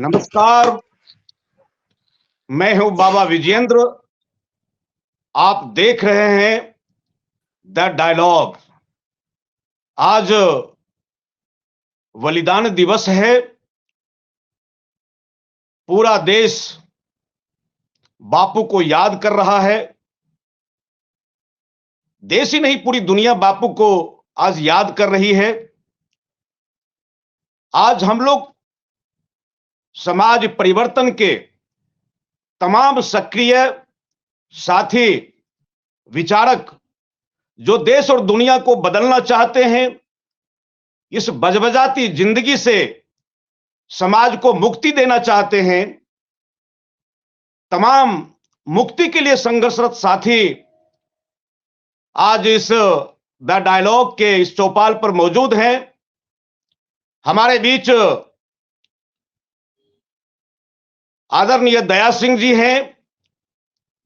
नमस्कार। मैं हूं बाबा विजेंद्र। आप देख रहे हैं द डायलॉग। आज बलिदान दिवस है। पूरा देश बापू को याद कर रहा है। देश ही नहीं, पूरी दुनिया बापू को आज याद कर रही है। आज हम लोग समाज परिवर्तन के तमाम सक्रिय साथी विचारक जो देश और दुनिया को बदलना चाहते हैं, इस बजबजाती जिंदगी से समाज को मुक्ति देना चाहते हैं, तमाम मुक्ति के लिए संघर्षरत साथी आज इस द डायलॉग के इस चौपाल पर मौजूद हैं। हमारे बीच आदरणीय दया सिंह जी हैं।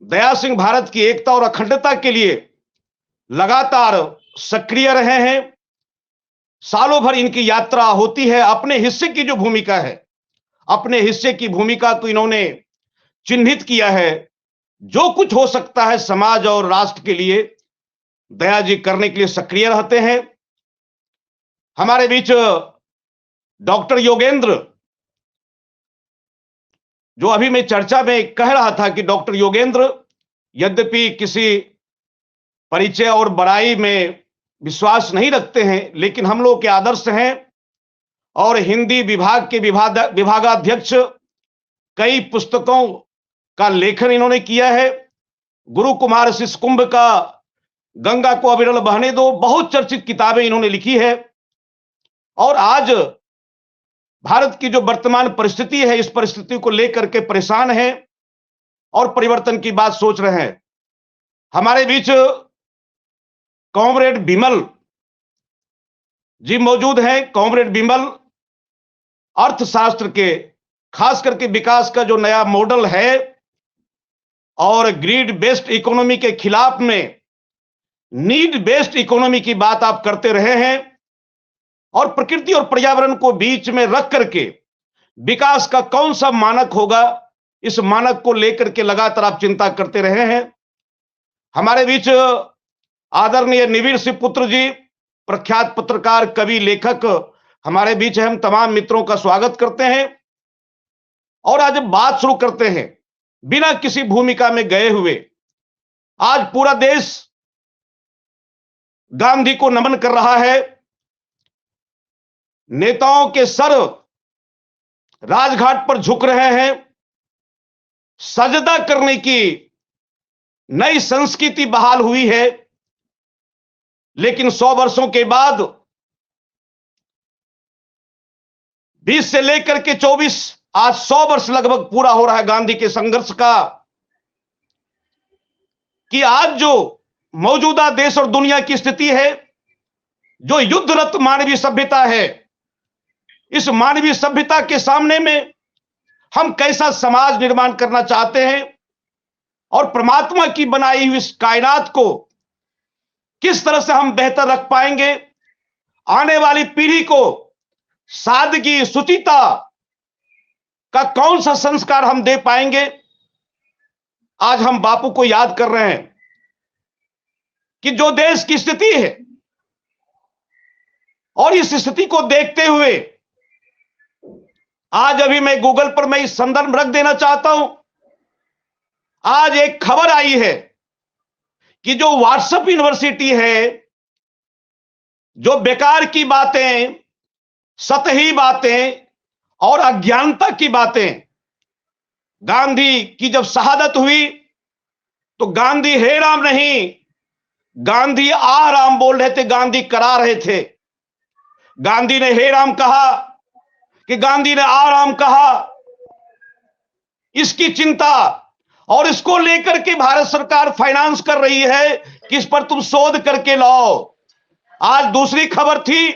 दया सिंह भारत की एकता और अखंडता के लिए लगातार सक्रिय रहे हैं। सालों भर इनकी यात्रा होती है। अपने हिस्से की जो भूमिका है, अपने हिस्से की भूमिका को इन्होंने चिन्हित किया है। जो कुछ हो सकता है समाज और राष्ट्र के लिए, दया जी करने के लिए सक्रिय रहते हैं। हमारे बीच डॉक्टर योगेंद्र, जो अभी मैं चर्चा में कह रहा था कि डॉक्टर योगेंद्र यद्यपि किसी परिचय और बड़ाई में विश्वास नहीं रखते हैं, लेकिन हम लोग के आदर्श हैं और हिंदी विभाग के विभागाध्यक्ष, कई पुस्तकों का लेखन इन्होंने किया है। गुरु कुमार शिष्य कुंभ का गंगा को अविरल बहने दो, बहुत चर्चित किताबें इन्होंने लिखी है। और आज भारत की जो वर्तमान परिस्थिति है, इस परिस्थिति को लेकर के परेशान हैं और परिवर्तन की बात सोच रहे हैं। हमारे बीच कॉमरेड बिमल जी मौजूद हैं। कॉमरेड बिमल अर्थशास्त्र के, खास करके विकास का जो नया मॉडल है और ग्रीड बेस्ड इकोनॉमी के खिलाफ में नीड बेस्ड इकोनॉमी की बात आप करते रहे हैं और प्रकृति और पर्यावरण को बीच में रख करके विकास का कौन सा मानक होगा, इस मानक को लेकर के लगातार आप चिंता करते रहे हैं। हमारे बीच आदरणीय निवीर सिंह पुत्र जी, प्रख्यात पत्रकार, कवि, लेखक हमारे बीच है। हम तमाम मित्रों का स्वागत करते हैं और आज बात शुरू करते हैं बिना किसी भूमिका में गए हुए। आज पूरा देश गांधी को नमन कर रहा है। नेताओं के सर राजघाट पर झुक रहे हैं। सजदा करने की नई संस्कृति बहाल हुई है, लेकिन 100 वर्षों के बाद 20 से लेकर के 24, आज 100 वर्ष लगभग पूरा हो रहा है गांधी के संघर्ष का, कि आज जो मौजूदा देश और दुनिया की स्थिति है, जो युद्धरत मानवीय सभ्यता है, इस मानवीय सभ्यता के सामने में हम कैसा समाज निर्माण करना चाहते हैं और परमात्मा की बनाई हुई इस कायनात को किस तरह से हम बेहतर रख पाएंगे, आने वाली पीढ़ी को सादगी, शुचिता का कौन सा संस्कार हम दे पाएंगे। आज हम बापू को याद कर रहे हैं कि जो देश की स्थिति है, और इस स्थिति को देखते हुए आज अभी मैं गूगल पर मैं इस संदर्भ रख देना चाहता हूं। आज एक खबर आई है कि जो व्हाट्सएप यूनिवर्सिटी है, जो बेकार की बातें, सतही बातें और अज्ञानता की बातें, गांधी की जब शहादत हुई तो गांधी हे राम नहीं, गांधी आ राम बोल रहे थे, गांधी करा रहे थे। गांधी ने हे राम कहा कि गांधी ने आ राम कहा। इसकी चिंता और इसको लेकर के भारत सरकार फाइनेंस कर रही है कि इस पर तुम शोध करके लाओ। आज दूसरी खबर थी,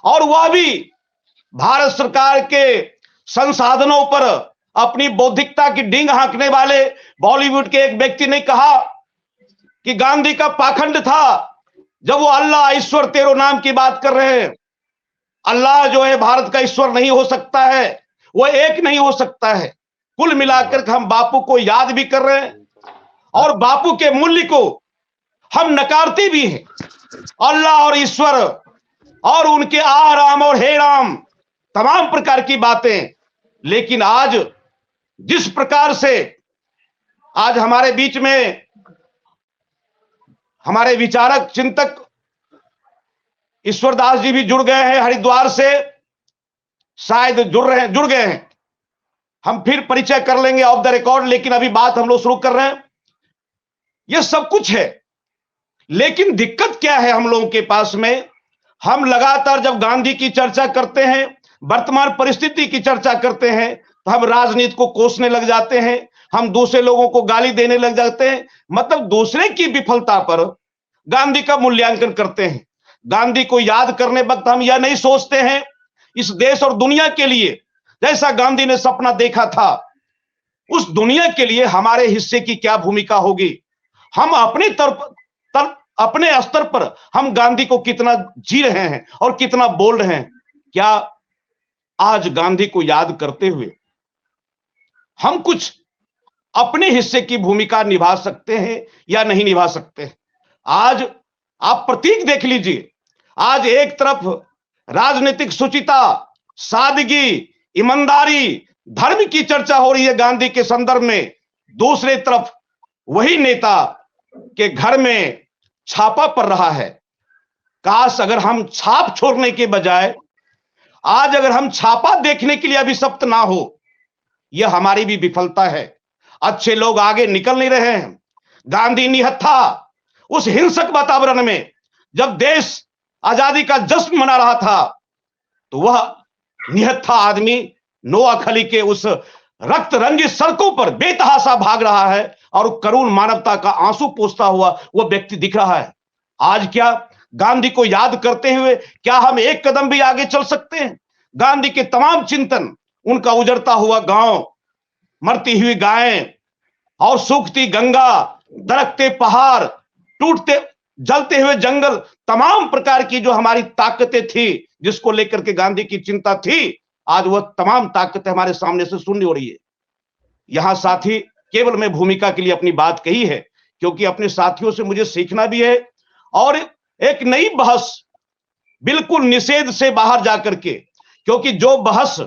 और वह भी भारत सरकार के संसाधनों पर अपनी बौद्धिकता की डींग हाँकने वाले बॉलीवुड के एक व्यक्ति ने कहा कि गांधी का पाखंड था जब वो अल्लाह, ईश्वर, तेरो नाम की बात कर रहे हैं। अल्लाह जो है भारत का ईश्वर नहीं हो सकता है, वो एक नहीं हो सकता है। कुल मिलाकर के हम बापू को याद भी कर रहे हैं और बापू के मूल्य को हम नकारते भी हैं। अल्लाह और ईश्वर और उनके आ राम और हे राम तमाम प्रकार की बातें, लेकिन आज जिस प्रकार से आज हमारे बीच में हमारे विचारक चिंतक ईश्वरदास जी भी जुड़ गए हैं हरिद्वार से, शायद जुड़ गए हैं। हम फिर परिचय कर लेंगे ऑफ द रिकॉर्ड, लेकिन अभी बात हम लोग शुरू कर रहे हैं। यह सब कुछ है, लेकिन दिक्कत क्या है हम लोगों के पास में? हम लगातार जब गांधी की चर्चा करते हैं, वर्तमान परिस्थिति की चर्चा करते हैं, तो हम राजनीति को कोसने लग जाते हैं, हम दूसरे लोगों को गाली देने लग जाते हैं। मतलब दूसरे की विफलता पर गांधी का मूल्यांकन करते हैं। गांधी को याद करने वक्त हम यह नहीं सोचते हैं इस देश और दुनिया के लिए जैसा गांधी ने सपना देखा था, उस दुनिया के लिए हमारे हिस्से की क्या भूमिका होगी। हम अपनी अपने स्तर पर हम गांधी को कितना जी रहे हैं और कितना बोल रहे हैं। क्या आज गांधी को याद करते हुए हम कुछ अपने हिस्से की भूमिका निभा सकते हैं या नहीं निभा सकते? आज आप प्रतीक देख लीजिए। आज एक तरफ राजनीतिक शुचिता, सादगी, ईमानदारी, धर्म की चर्चा हो रही है गांधी के संदर्भ में, दूसरे तरफ वही नेता के घर में छापा पड़ रहा है। काश अगर हम छाप छोड़ने के बजाय आज अगर हम छापा देखने के लिए अभिशप्त ना हो, यह हमारी भी विफलता है। अच्छे लोग आगे निकल नहीं रहे हैं। गांधी निहत्था उस हिंसक वातावरण में जब देश आजादी का जश्न मना रहा था, तो वह निहत्था आदमी नोआखली के उस रक्त रंजित सड़कों पर बेतहाशा भाग रहा है और करुण मानवता का आंसू पोंछता हुआ वह व्यक्ति दिख रहा है। आज क्या गांधी को याद करते हुए क्या हम एक कदम भी आगे चल सकते हैं? गांधी के तमाम चिंतन, उनका उजड़ता हुआ गांव, मरती हुई गायें और सूखती गंगा, दरकते पहाड़, टूटते जलते हुए जंगल, तमाम प्रकार की जो हमारी ताकतें थी जिसको लेकर के गांधी की चिंता थी, आज वह तमाम ताकतें हमारे सामने से शून्य हो रही है। यहां साथी केवल मैं भूमिका के लिए अपनी बात कही है, क्योंकि अपने साथियों से मुझे सीखना भी है और एक नई बहस बिल्कुल निषेध से बाहर जाकर के, क्योंकि जो बहस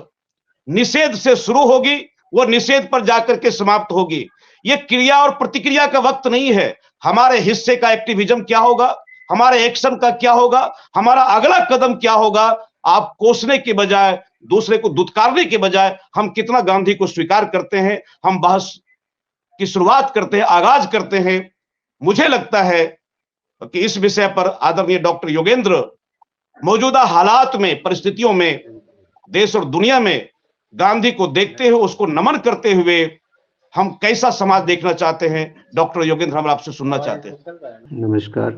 निषेध से शुरू होगी वो निषेध पर जाकर के समाप्त होगी। ये क्रिया और प्रतिक्रिया का वक्त नहीं है। हमारे हिस्से का एक्टिविज्म क्या होगा, हमारे एक्शन का क्या होगा, हमारा अगला कदम क्या होगा, आप कोसने के बजाय, दूसरे को दुत्कारने के बजाय हम कितना गांधी को स्वीकार करते हैं, हम बहस की शुरुआत करते हैं, आगाज करते हैं। मुझे लगता है कि इस विषय पर आदरणीय डॉक्टर योगेंद्र मौजूदा हालात में, परिस्थितियों में, देश और दुनिया में गांधी को देखते हुए, उसको नमन करते हुए हम कैसा समाज देखना चाहते हैं, डॉक्टर योगेंद्र हम आपसे सुनना चाहते हैं। नमस्कार।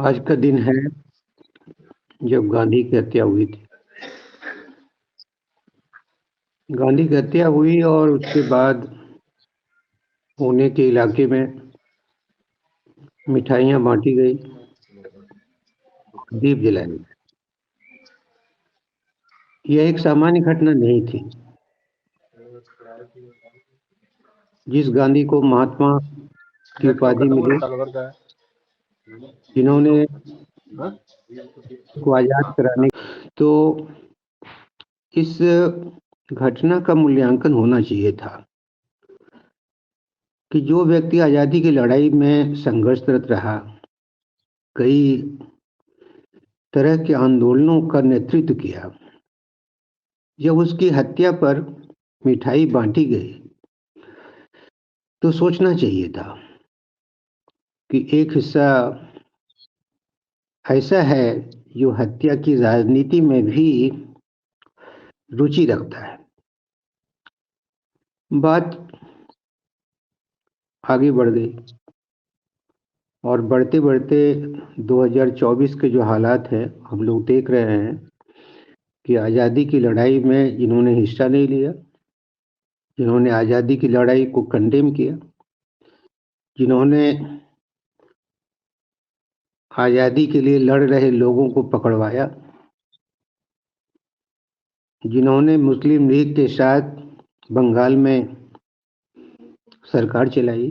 आज का दिन है जब गांधी की हत्या हुई थी। गांधी की हत्या हुई और उसके बाद पुणे के इलाके में मिठाइयां बांटी गई, दीप जलाए गए। यह एक सामान्य घटना नहीं थी। जिस गांधी को महात्मा की उपाधि मिली, जिन्होंने को आजाद कराने, तो इस घटना का मूल्यांकन होना चाहिए था कि जो व्यक्ति आजादी की लड़ाई में संघर्षरत रहा, कई तरह के आंदोलनों का नेतृत्व किया, जब उसकी हत्या पर मिठाई बांटी गई तो सोचना चाहिए था कि एक हिस्सा ऐसा है जो हत्या की राजनीति में भी रुचि रखता है। बात आगे बढ़ गई और बढ़ते बढ़ते 2024 के जो हालात हैं, हम लोग देख रहे हैं कि आज़ादी की लड़ाई में जिन्होंने हिस्सा नहीं लिया, जिन्होंने आज़ादी की लड़ाई को कंडेम किया, जिन्होंने आज़ादी के लिए लड़ रहे लोगों को पकड़वाया, जिन्होंने मुस्लिम लीग के साथ बंगाल में सरकार चलाई,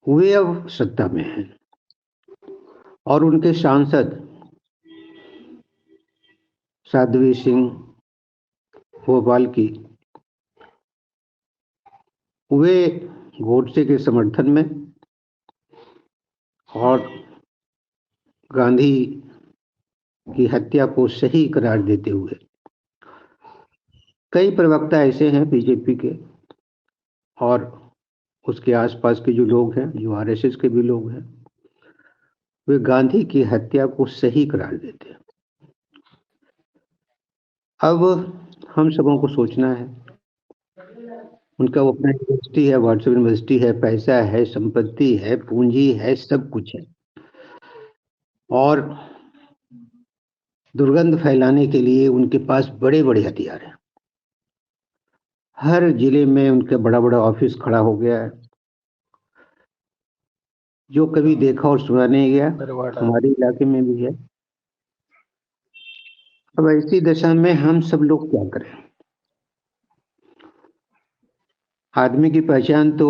वे अब सत्ता में हैं और उनके सांसद साध्वी सिंह भोपाल की, वे गोडसे के समर्थन में और गांधी की हत्या को सही करार देते हुए, कई प्रवक्ता ऐसे हैं बीजेपी के और उसके आसपास के जो लोग हैं, जो आरएसएस के भी लोग हैं, वे गांधी की हत्या को सही करार देते हैं। अब हम सबों को सोचना है, उनका वो अपना यूनिवर्सिटी है, व्हाट्सएप यूनिवर्सिटी है, पैसा है, संपत्ति है, पूंजी है, सब कुछ है, और दुर्गंध फैलाने के लिए उनके पास बड़े बड़े हथियार हैं। हर जिले में उनका बड़ा बड़ा ऑफिस खड़ा हो गया है। जो कभी देखा और सुना नहीं गया, हमारे इलाके में भी है। अब ऐसी दशा में हम सब लोग क्या करें? आदमी की पहचान तो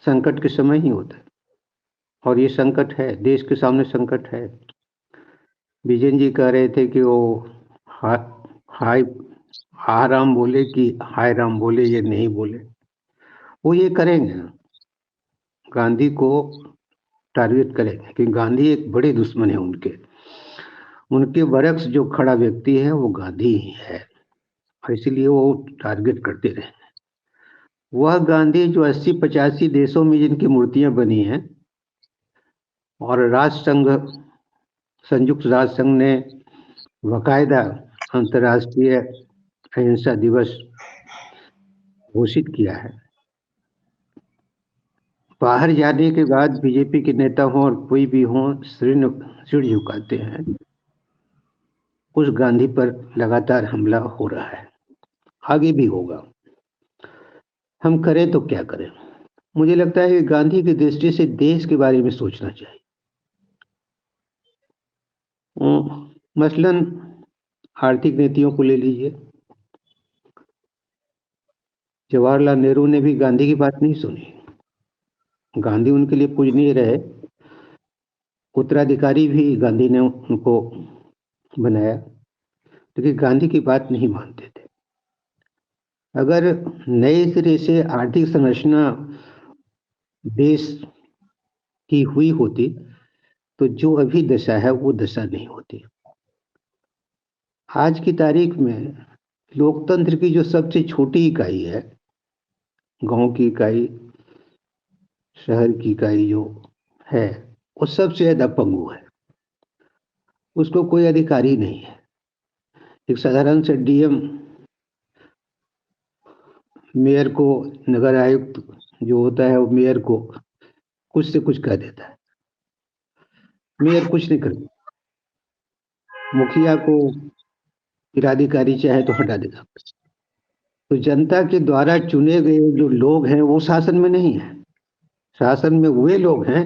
संकट के समय ही होता है, और ये संकट है, देश के सामने संकट है। विजयन जी कह रहे थे कि वो हाय राम बोले कि हाय राम बोले, ये नहीं बोले। वो ये करेंगे ना, गांधी को टारगेट करेंगे, क्योंकि गांधी एक बड़े दुश्मन है उनके बरक्स जो खड़ा व्यक्ति है वो गांधी ही है, और इसीलिए वो टारगेट करते रहे। वह गांधी जो 80-85 देशों में जिनकी मूर्तियां बनी हैं, और संयुक्त राष्ट्र संघ ने बाकायदा अंतर्राष्ट्रीय अहिंसा दिवस घोषित किया है, बाहर जाने के बाद बीजेपी के नेता हों और कोई भी हों, सिर झुकाते हैं। उस गांधी पर लगातार हमला हो रहा है, आगे भी होगा। हम करें तो क्या करें? मुझे लगता है कि गांधी की दृष्टि से देश के बारे में सोचना चाहिए। मसलन आर्थिक नीतियों को ले लीजिए। जवाहरलाल नेहरू ने भी गांधी की बात नहीं सुनी। गांधी उनके लिए पूजनीय रहे, उत्तराधिकारी भी गांधी ने उनको बनाया, लेकिन गांधी की बात नहीं मानते थे। अगर नए सिरे से आर्थिक संरचना देश की हुई होती तो जो अभी दशा है वो दशा नहीं होती। आज की तारीख में लोकतंत्र की जो सबसे छोटी इकाई है, गांव की इकाई, शहर की इकाई जो है, वो सबसे ज्यादा पंगु है। उसको कोई अधिकार ही नहीं है। एक साधारण से डीएम मेयर को, नगर आयुक्त जो होता है वो मेयर को कुछ से कुछ कह देता है, मेयर कुछ नहीं करता। मुखिया को जिलाधिकारी चाहे तो हटा देगा। तो जनता के द्वारा चुने गए जो लोग हैं वो शासन में नहीं है। शासन में वे लोग हैं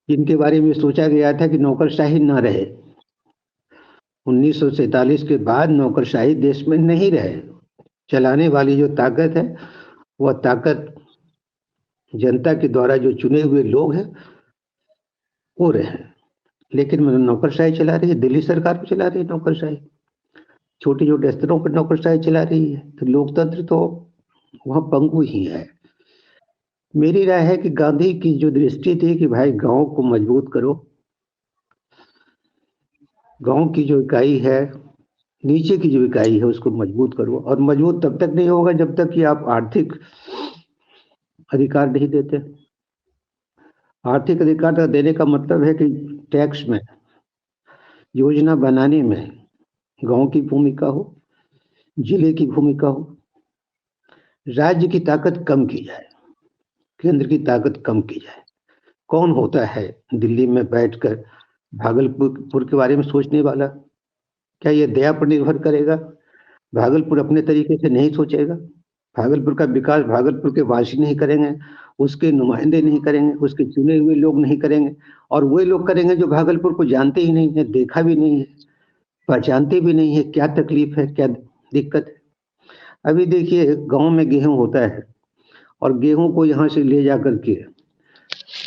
जिनके बारे में सोचा गया था कि नौकरशाही ना रहे। 1947 के बाद नौकरशाही देश में नहीं रहे। चलाने वाली जो ताकत है वह ताकत जनता के द्वारा जो चुने हुए लोग हैं वो रहे। लेकिन नौकरशाही चला रही है, दिल्ली सरकार को चला रही है नौकरशाही, छोटे छोटे स्तरों पर नौकरशाही चला रही है। तो लोकतंत्र तो वहां पंगु ही है। मेरी राय है कि गांधी की जो दृष्टि थी कि भाई गांव को मजबूत करो, गांव की जो इकाई है, नीचे की जो इकाई है उसको मजबूत करो, और मजबूत तब तक नहीं होगा जब तक कि आप आर्थिक अधिकार नहीं देते। आर्थिक अधिकार देने का मतलब है कि टैक्स में, योजना बनाने में गांव की भूमिका हो, जिले की भूमिका हो, राज्य की ताकत कम की जाए, केंद्र की ताकत कम की जाए। कौन होता है दिल्ली में बैठकर भागलपुर के बारे में सोचने वाला? क्या यह दया पर निर्भर करेगा? भागलपुर अपने तरीके से नहीं सोचेगा। भागलपुर का विकास भागलपुर के वासी नहीं करेंगे, उसके नुमाइंदे नहीं करेंगे, उसके चुने हुए लोग नहीं करेंगे, और वे लोग करेंगे जो भागलपुर को जानते ही नहीं है, देखा भी नहीं है। पहचानते भी नहीं है क्या तकलीफ है, क्या दिक्कत है। अभी देखिए गाँव में गेहूँ होता है और गेहूँ को यहाँ से ले जा कर के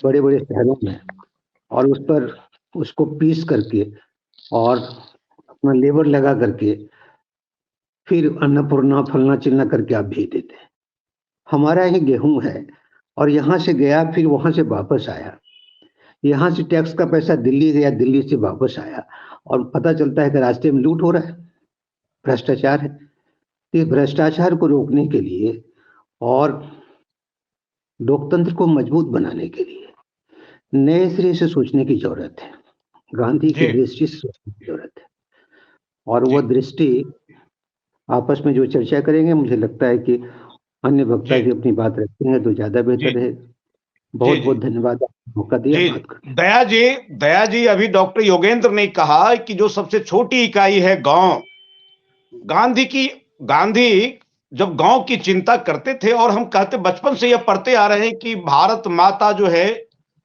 बड़े-बड़े शहरों में और उस पर उसको पीस करके और अपना लेबर लगा करके फिर अन्नपूर्णा फलना-चिलना करके आप भेज देते हैं। हमारा ही गेहूँ है और यहाँ से गया फिर वहाँ से वापस आया। यहाँ से टैक्स का पैसा दिल्ली गया, दिल्ली से वापस आया और पता चलता है कि रास्ते में लूट हो रहा है, भ्रष्टाचार है। तो इस भ्रष्टाचार को रोकने के लिए और लोकतंत्र को मजबूत बनाने के लिए नए सिरे से सोचने की ज़रूरत है। गांधी की जी दृष्टि से सोचने की ज़रूरत है और जी वो दृष्टि आपस में जो चर्चा करेंगे मुझे लगता है कि अन्य वक्ता जी भी अपनी बात रखते हैं तो ज़्यादा जी बेहतर रहेगा। जी जी बहुत-बहुत धन्यवाद आपने मौका दिया जी बात करने दया जी, दया जी, अभी डॉक्टर योगेंद्र ने कहा कि जो सबसे छोटी इकाई है गांव, गांधी जब गांव की चिंता करते थे, और हम कहते बचपन से यह पढ़ते आ रहे हैं कि भारत माता जो है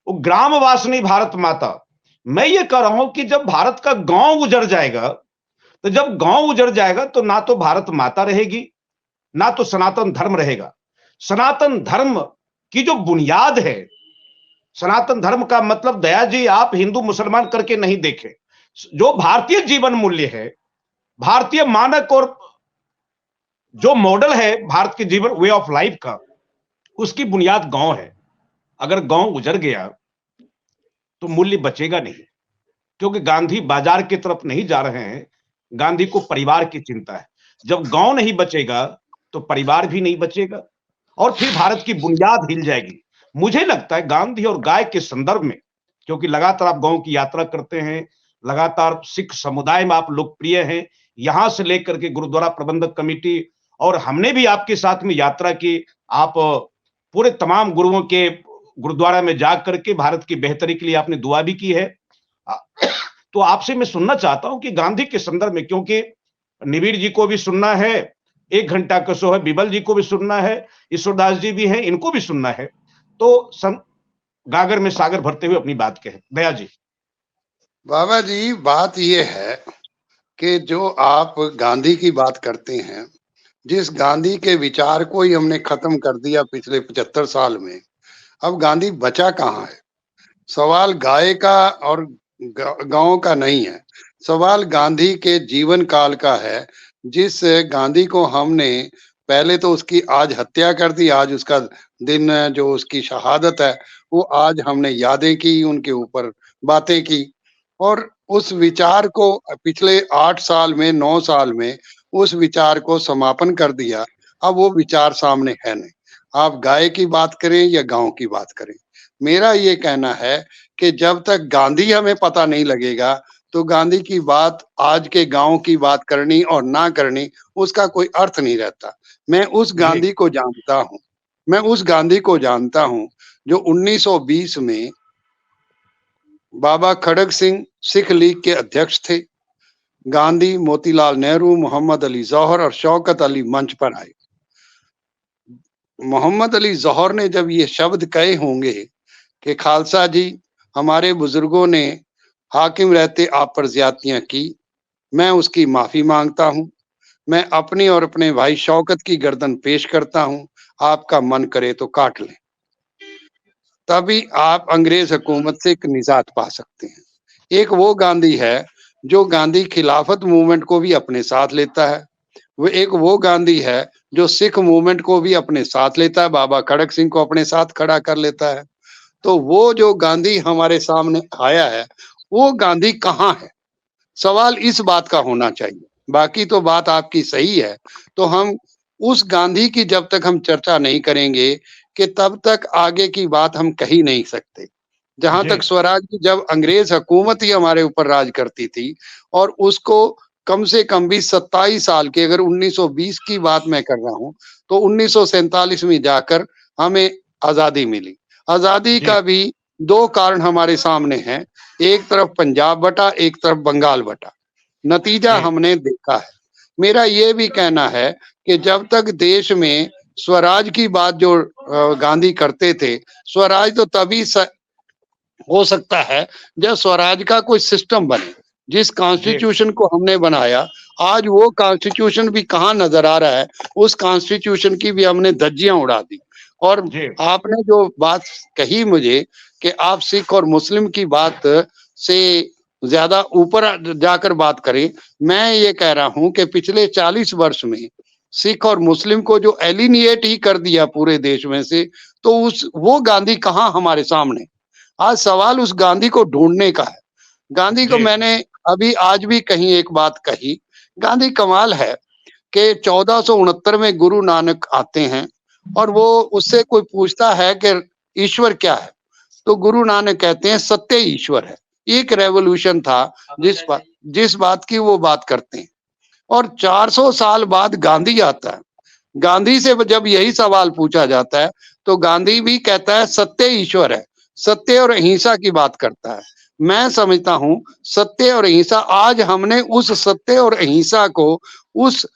वो ग्रामवासिनी भारत माता। मैं ये कह रहा हूं कि जब भारत का गांव उजड़ जाएगा, तो जब गांव उजड़ जाएगा तो ना तो भारत माता रहेगी, ना तो सनातन धर्म रहेगा। सनातन धर्म की जो बुनियाद है, सनातन धर्म का मतलब दया जी आप हिंदू मुसलमान करके नहीं देखें। जो भारतीय जीवन मूल्य है, भारतीय मानक और जो मॉडल है भारत के जीवन वे ऑफ लाइफ का, उसकी बुनियाद गांव है। अगर गांव उजड़ गया तो मूल्य बचेगा नहीं, क्योंकि गांधी बाजार की तरफ नहीं जा रहे हैं, गांधी को परिवार की चिंता है। जब गांव नहीं बचेगा तो परिवार भी नहीं बचेगा और फिर भारत की बुनियाद हिल जाएगी। मुझे लगता है गांधी और गाय के संदर्भ में, क्योंकि लगातार आप गांव की यात्रा करते हैं, लगातार सिख समुदाय में आप लोकप्रिय हैं, यहां से लेकर के गुरुद्वारा प्रबंधक कमेटी, और हमने भी आपके साथ में यात्रा की। आप पूरे तमाम गुरुओं के गुरुद्वारा में जा करके भारत की बेहतरी के लिए आपने दुआ भी की है। तो आपसे मैं सुनना चाहता हूं कि गांधी के संदर्भ में, क्योंकि निबिड़ जी को भी सुनना है, 1 घंटा का शो है, बिबल जी को भी सुनना है, ईश्वरदास जी भी हैं, इनको भी सुनना है। तो गागर में सागर भरते हुए अपनी बात कहें दया जी। बाबा जी, बात ये है कि जो आप गांधी की बात करते हैं, जिस गांधी के विचार को ही हमने खत्म कर दिया पिछले 75 साल में, अब गांधी बचा कहाँ है? सवाल गाय का और गांव का नहीं है, सवाल गांधी के जीवन काल का है, जिस गांधी को हमने पहले तो उसकी आज हत्या कर दी, आज उसका दिन जो उसकी शहादत है वो आज हमने यादें की, उनके ऊपर बातें की और उस विचार को पिछले 8 साल में 9 साल में उस विचार को समापन कर दिया। अब वो विचार सामने है नहीं। आप गाय की बात करें या गांव की बात करें, मेरा ये कहना है कि जब तक गांधी हमें पता नहीं लगेगा तो गांधी की बात, आज के गांव की बात करनी और ना करनी उसका कोई अर्थ नहीं रहता। मैं उस जी गांधी को जानता हूं, मैं उस गांधी को जानता हूं जो 1920 में बाबा खड़ग सिंह सिख लीग के अध्यक्ष थे। गांधी, मोतीलाल नेहरू, मोहम्मद अली जौहर और शौकत अली मंच पर आए। मोहम्मद अली जौहर ने जब ये शब्द कहे होंगे कि खालसा जी, हमारे बुजुर्गों ने हाकिम रहते आप पर ज्यादतियां की, मैं उसकी माफी मांगता हूं, मैं अपनी और अपने भाई शौकत की गर्दन पेश करता हूं, आपका मन करे तो काट लें। तभी आप अंग्रेज हुकूमत से एक निजात पा सकते हैं। एक वो गांधी है जो गांधी खिलाफत मूवमेंट को भी अपने साथ लेता है, वो एक वो गांधी है जो सिख मूवमेंट को भी अपने साथ लेता है, बाबा खड़ग सिंह को अपने साथ खड़ा कर लेता है। तो वो जो गांधी हमारे सामने आया है वो गांधी कहाँ है, सवाल इस बात का होना चाहिए। बाकी तो बात आपकी सही है, तो हम उस गांधी की जब तक हम चर्चा नहीं करेंगे कि तब तक आगे की बात हम कह ही नहीं सकते। जहां जी तक स्वराज की, जब अंग्रेज हुकूमत ही हमारे ऊपर राज करती थी और उसको कम से कम भी 27 साल के, अगर 1920 की बात मैं कर रहा हूं तो 1947 में जाकर हमें आजादी मिली। आजादी जी का भी दो कारण हमारे सामने हैं, एक तरफ पंजाब बटा, एक तरफ बंगाल बटा। नतीजा जी हमने देखा है। मेरा ये भी कहना है कि जब तक देश में स्वराज की बात जो गांधी करते थे, स्वराज तो तभी हो सकता है जब स्वराज का कोई सिस्टम बने। जिस कॉन्स्टिट्यूशन को हमने बनाया, आज वो कॉन्स्टिट्यूशन भी कहाँ नजर आ रहा है। उस कॉन्स्टिट्यूशन की भी हमने धज्जियां उड़ा दी। और आपने जो बात कही मुझे कि आप सिख और मुस्लिम की बात से ज्यादा ऊपर जाकर बात करें, मैं ये कह रहा हूं कि पिछले 40 वर्ष में सिख और मुस्लिम को जो एलिनिएट ही कर दिया पूरे देश में से, तो वो गांधी कहाँ हमारे सामने। आज सवाल उस गांधी को ढूंढने का है। गांधी को मैंने अभी आज भी कहीं एक बात कही, गांधी कमाल है कि 1469 में गुरु नानक आते हैं और वो उससे कोई पूछता है कि ईश्वर क्या है, तो गुरु नानक कहते हैं सत्य ईश्वर है। एक रेवोल्यूशन था जिस बात की वो बात करते हैं। और 400 साल बाद गांधी आता है। गांधी से जब यही सवाल पूछा जाता है तो गांधी भी कहता है सत्य ईश्वर है, सत्य और अहिंसा की बात करता है। मैं समझता हूं सत्य और अहिंसा, आज हमने उस सत्य और अहिंसा को उस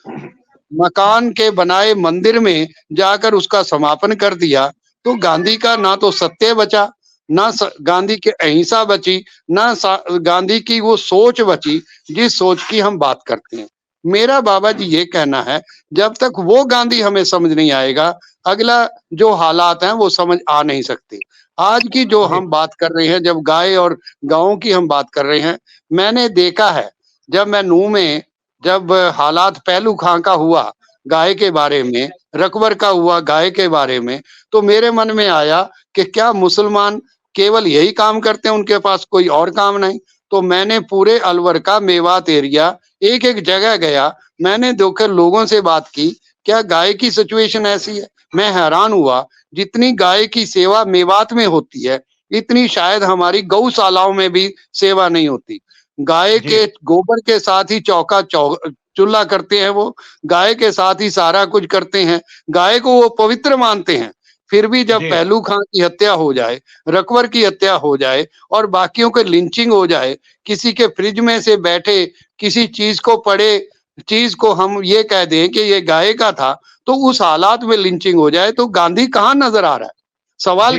मकान के बनाए मंदिर में जाकर उसका समापन कर दिया। तो गांधी का ना तो सत्य बचा, ना गांधी की अहिंसा बची, ना गांधी की वो सोच बची जिस सोच की हम बात करते हैं। मेरा बाबा जी ये कहना है, जब तक वो गांधी हमें समझ नहीं आएगा, अगला जो हालात हैं वो समझ आ नहीं सकते। आज की जो हम बात कर रहे हैं, जब गाय और गांवों की हम बात कर रहे हैं, मैंने देखा है जब मैं नूह में, जब हालात पहलू खां का हुआ गाय के बारे में, रकबर का हुआ गाय के बारे में, तो मेरे मन में आया कि क्या मुसलमान केवल यही काम करते हैं, उनके पास कोई और काम नहीं। तो मैंने पूरे अलवर का मेवात एरिया एक एक जगह गया, मैंने देखकर लोगों से बात की, क्या गाय की सिचुएशन ऐसी है। मैं हैरान हुआ, जितनी गाय की सेवा मेवात में होती है इतनी शायद हमारी गौशालाओं में भी सेवा नहीं होती। गाय के गोबर के साथ ही चूल्हा करते हैं, वो गाय के साथ ही सारा कुछ करते हैं, गाय को वो पवित्र मानते हैं। फिर भी जब पहलू खां की हत्या हो जाए, रकबर की हत्या हो जाए और बाकियों के लिंचिंग हो जाए, किसी के फ्रिज में से बैठे किसी चीज को पड़े चीज को हम ये कह दें कि ये गाय का था, तो उस हालात में लिंचिंग हो जाए, तो गांधी कहाँ नजर आ रहा है। सवाल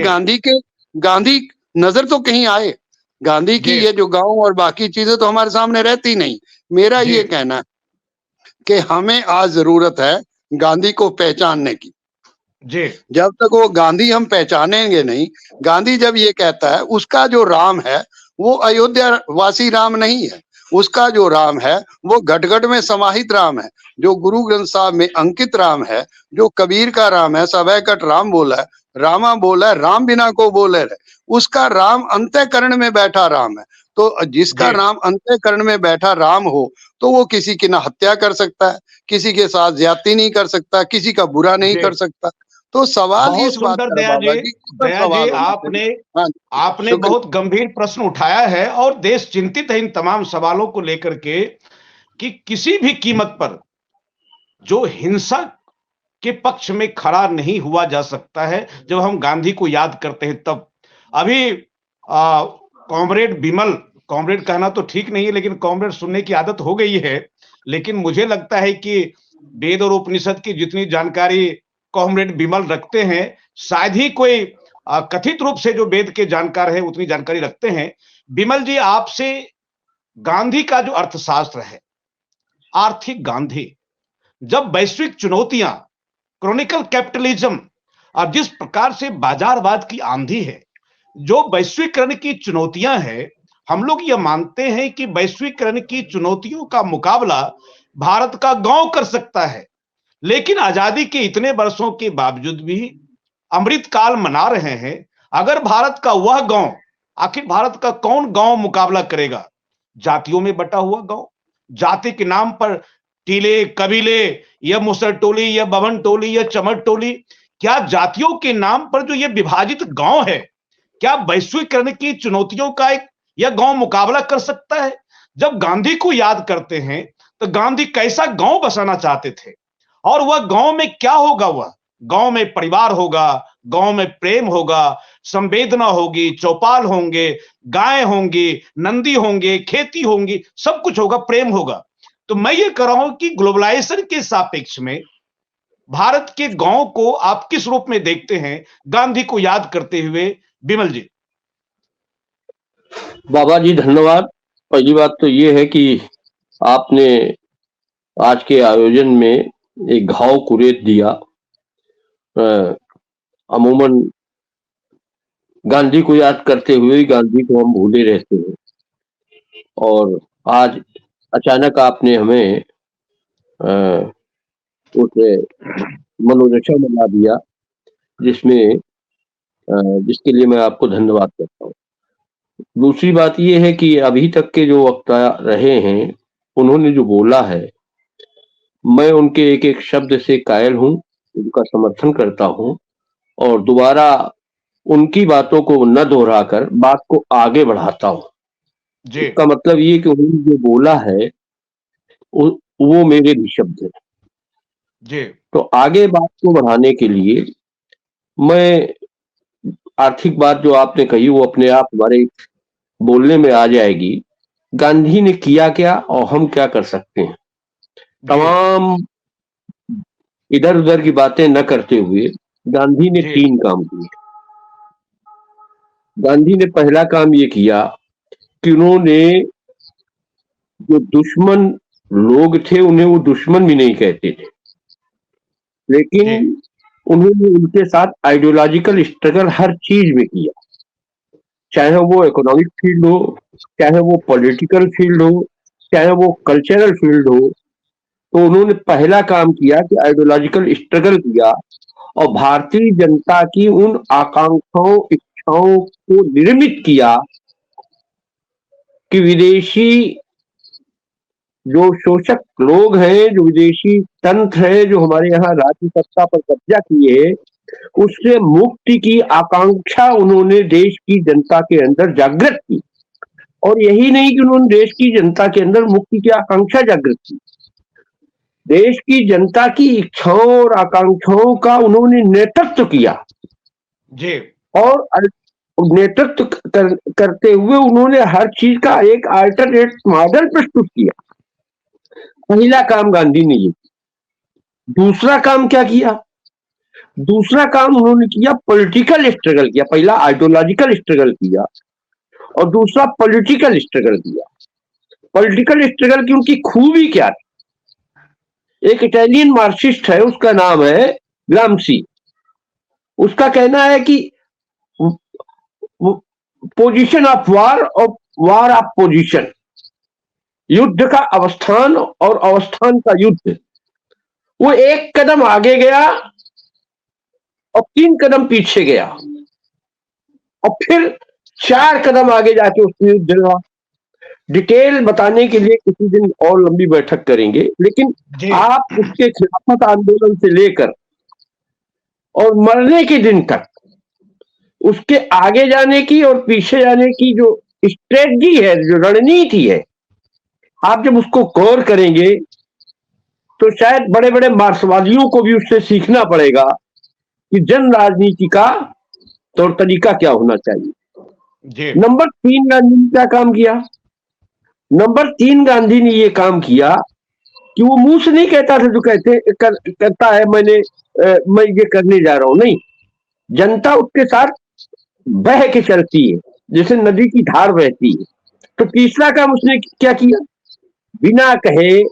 गांधी नजर तो कहीं आए। गांधी की ये जो गांव और बाकी चीजें तो हमारे सामने रहती नहीं। मेरा ये कहना है कि हमें आज जरूरत है गांधी को पहचानने की। जब तक वो गांधी हम पहचानेंगे नहीं, गांधी जब ये कहता है, उसका जो राम है वो अयोध्या वासी राम नहीं है, उसका जो राम है वो घट में समाहित राम है, जो गुरु ग्रंथ साहब में अंकित राम है, जो कबीर का राम है, सभय कट राम बोला है, रामा बोला है, राम बिना को बोले रहे, उसका राम अंतःकरण में बैठा राम है। तो जिसका राम अंतःकरण में बैठा राम हो, तो वो किसी की ना हत्या कर सकता है, किसी के साथ ज्यादती नहीं कर सकता, किसी का बुरा नहीं कर सकता। तो सवाल इस बात का दया जी आपने बहुत गंभीर प्रश्न उठाया है और देश चिंतित है इन तमाम सवालों को लेकर के कि किसी भी कीमत पर जो हिंसा के पक्ष में खड़ा नहीं हुआ जा सकता है। जब हम गांधी को याद करते हैं तब अभी कॉमरेड बिमल, कॉमरेड कहना तो ठीक नहीं है लेकिन कॉमरेड सुनने की आदत हो गई है, लेकिन मुझे लगता है कि वेद और उपनिषद की जितनी जानकारी कॉमरेड बिमल रखते हैं, शायद ही कोई कथित रूप से जो वेद के जानकार है उतनी जानकारी रखते हैं। बिमल जी, आपसे गांधी का जो अर्थशास्त्र है, आर्थिक गांधी, जब वैश्विक चुनौतियां, क्रॉनिकल कैपिटलिज्म और जिस प्रकार से बाजारवाद की आंधी है, जो वैश्वीकरण की चुनौतियां हैं, हम लोग ये मानते हैं कि वैश्वीकरण की चुनौतियों का मुकाबला भारत का गांव कर सकता है। लेकिन आजादी के इतने वर्षों के बावजूद भी अमृत काल मना रहे हैं। अगर भारत का वह गांव, आखिर भारत का कौन गांव मुकाबला करेगा? जातियों में बटा हुआ गांव, जाति के नाम पर टीले, कबीले, यह मुसर टोली, यह बवन टोली, यह चमर टोली, क्या जातियों के नाम पर जो यह विभाजित गांव है, क्या वैश्वीकरण की चुनौतियों का एक यह गांव मुकाबला कर सकता है? जब गांधी को याद करते हैं तो गांधी कैसा गांव बसाना चाहते थे और वह गांव में क्या होगा? वह गांव में परिवार होगा, गांव में प्रेम होगा, संवेदना होगी, चौपाल होंगे, गाय होंगी, नंदी होंगे, खेती होंगी, सब कुछ होगा, प्रेम होगा। तो मैं ये कह रहा हूं कि ग्लोबलाइजेशन के सापेक्ष में भारत के गांव को आप किस रूप में देखते हैं गांधी को याद करते हुए? बिमल जी। बाबा जी धन्यवाद। पहली बात तो ये है कि आपने आज के आयोजन में एक घाव कुरेद दिया। अमूमन गांधी को याद करते हुए गांधी को हम भूले रहते हैं, और आज अचानक आपने हमें उस मनोदशा में ला दिया जिसमें जिसके लिए मैं आपको धन्यवाद करता हूँ। दूसरी बात ये है कि अभी तक के जो वक्ता रहे हैं, उन्होंने जो बोला है, मैं उनके एक एक शब्द से कायल हूँ, उनका समर्थन करता हूँ, और दोबारा उनकी बातों को न दोहराकर बात को आगे बढ़ाता हूँ। जी इसका मतलब ये कि उन्होंने जो बोला है वो मेरे भी शब्द है। जी तो आगे बात को बढ़ाने के लिए मैं आर्थिक बात जो आपने कही वो अपने आप हमारे बोलने में आ जाएगी। गांधी ने किया क्या और हम क्या कर सकते हैं, तमाम इधर उधर की बातें न करते हुए गांधी ने जी 3 काम किए। गांधी ने पहला काम ये किया कि उन्होंने जो दुश्मन लोग थे उन्हें वो दुश्मन भी नहीं कहते थे, जी लेकिन उन्होंने उनके साथ आइडियोलॉजिकल स्ट्रगल हर चीज में किया, चाहे वो इकोनॉमिक फील्ड हो, चाहे वो पॉलिटिकल फील्ड हो, चाहे वो कल्चरल फील्ड हो। तो उन्होंने पहला काम किया कि आइडियोलॉजिकल स्ट्रगल किया और भारतीय जनता की उन आकांक्षाओं, इच्छाओं को निर्मित किया कि विदेशी जो शोषक लोग हैं, जो विदेशी तंत्र है, जो हमारे यहाँ राज्य सत्ता पर कब्जा किए, उससे मुक्ति की आकांक्षा उन्होंने देश की जनता के अंदर जागृत की। और यही नहीं कि उन्होंने देश की जनता के अंदर मुक्ति की आकांक्षा जागृत की, देश की जनता की इच्छाओं और आकांक्षाओं का उन्होंने नेतृत्व किया। जी और नेतृत्व करते हुए उन्होंने हर चीज का एक अल्टरनेट मॉडल प्रस्तुत किया। पहला काम गांधी ने ये। दूसरा काम क्या किया? दूसरा काम उन्होंने किया पॉलिटिकल स्ट्रगल किया। पहला आइडियोलॉजिकल स्ट्रगल किया और दूसरा पॉलिटिकल स्ट्रगल किया। पॉलिटिकल स्ट्रगल की उनकी खूबी क्या थी? एक इटालियन मार्क्सिस्ट है, उसका नाम है ग्राम्सी। उसका कहना है कि पोजीशन ऑफ वार और वार ऑफ पोजीशन, युद्ध का अवस्थान और अवस्थान का युद्ध। वो एक कदम आगे गया और 3 कदम पीछे गया और फिर 4 कदम आगे जाके उसमें युद्ध लड़ा। डिटेल बताने के लिए किसी दिन और लंबी बैठक करेंगे, लेकिन आप उसके खिलाफत आंदोलन से लेकर और मरने के दिन तक उसके आगे जाने की और पीछे जाने की जो स्ट्रेटजी है, जो रणनीति है, आप जब उसको गौर करेंगे तो शायद बड़े बड़े मार्क्सवादियों को भी उससे सीखना पड़ेगा कि जन राजनीति का तौर तरीका क्या होना चाहिए। नंबर 3 गांधी ने क्या काम किया? नंबर 3 गांधी ने ये काम किया कि वो मुंह से नहीं कहता था जो करता है मैं ये करने जा रहा हूं। नहीं, जनता उसके साथ बह के चलती है जैसे नदी की धार बहती है। तो तीसरा काम उसने क्या किया? बिना कहे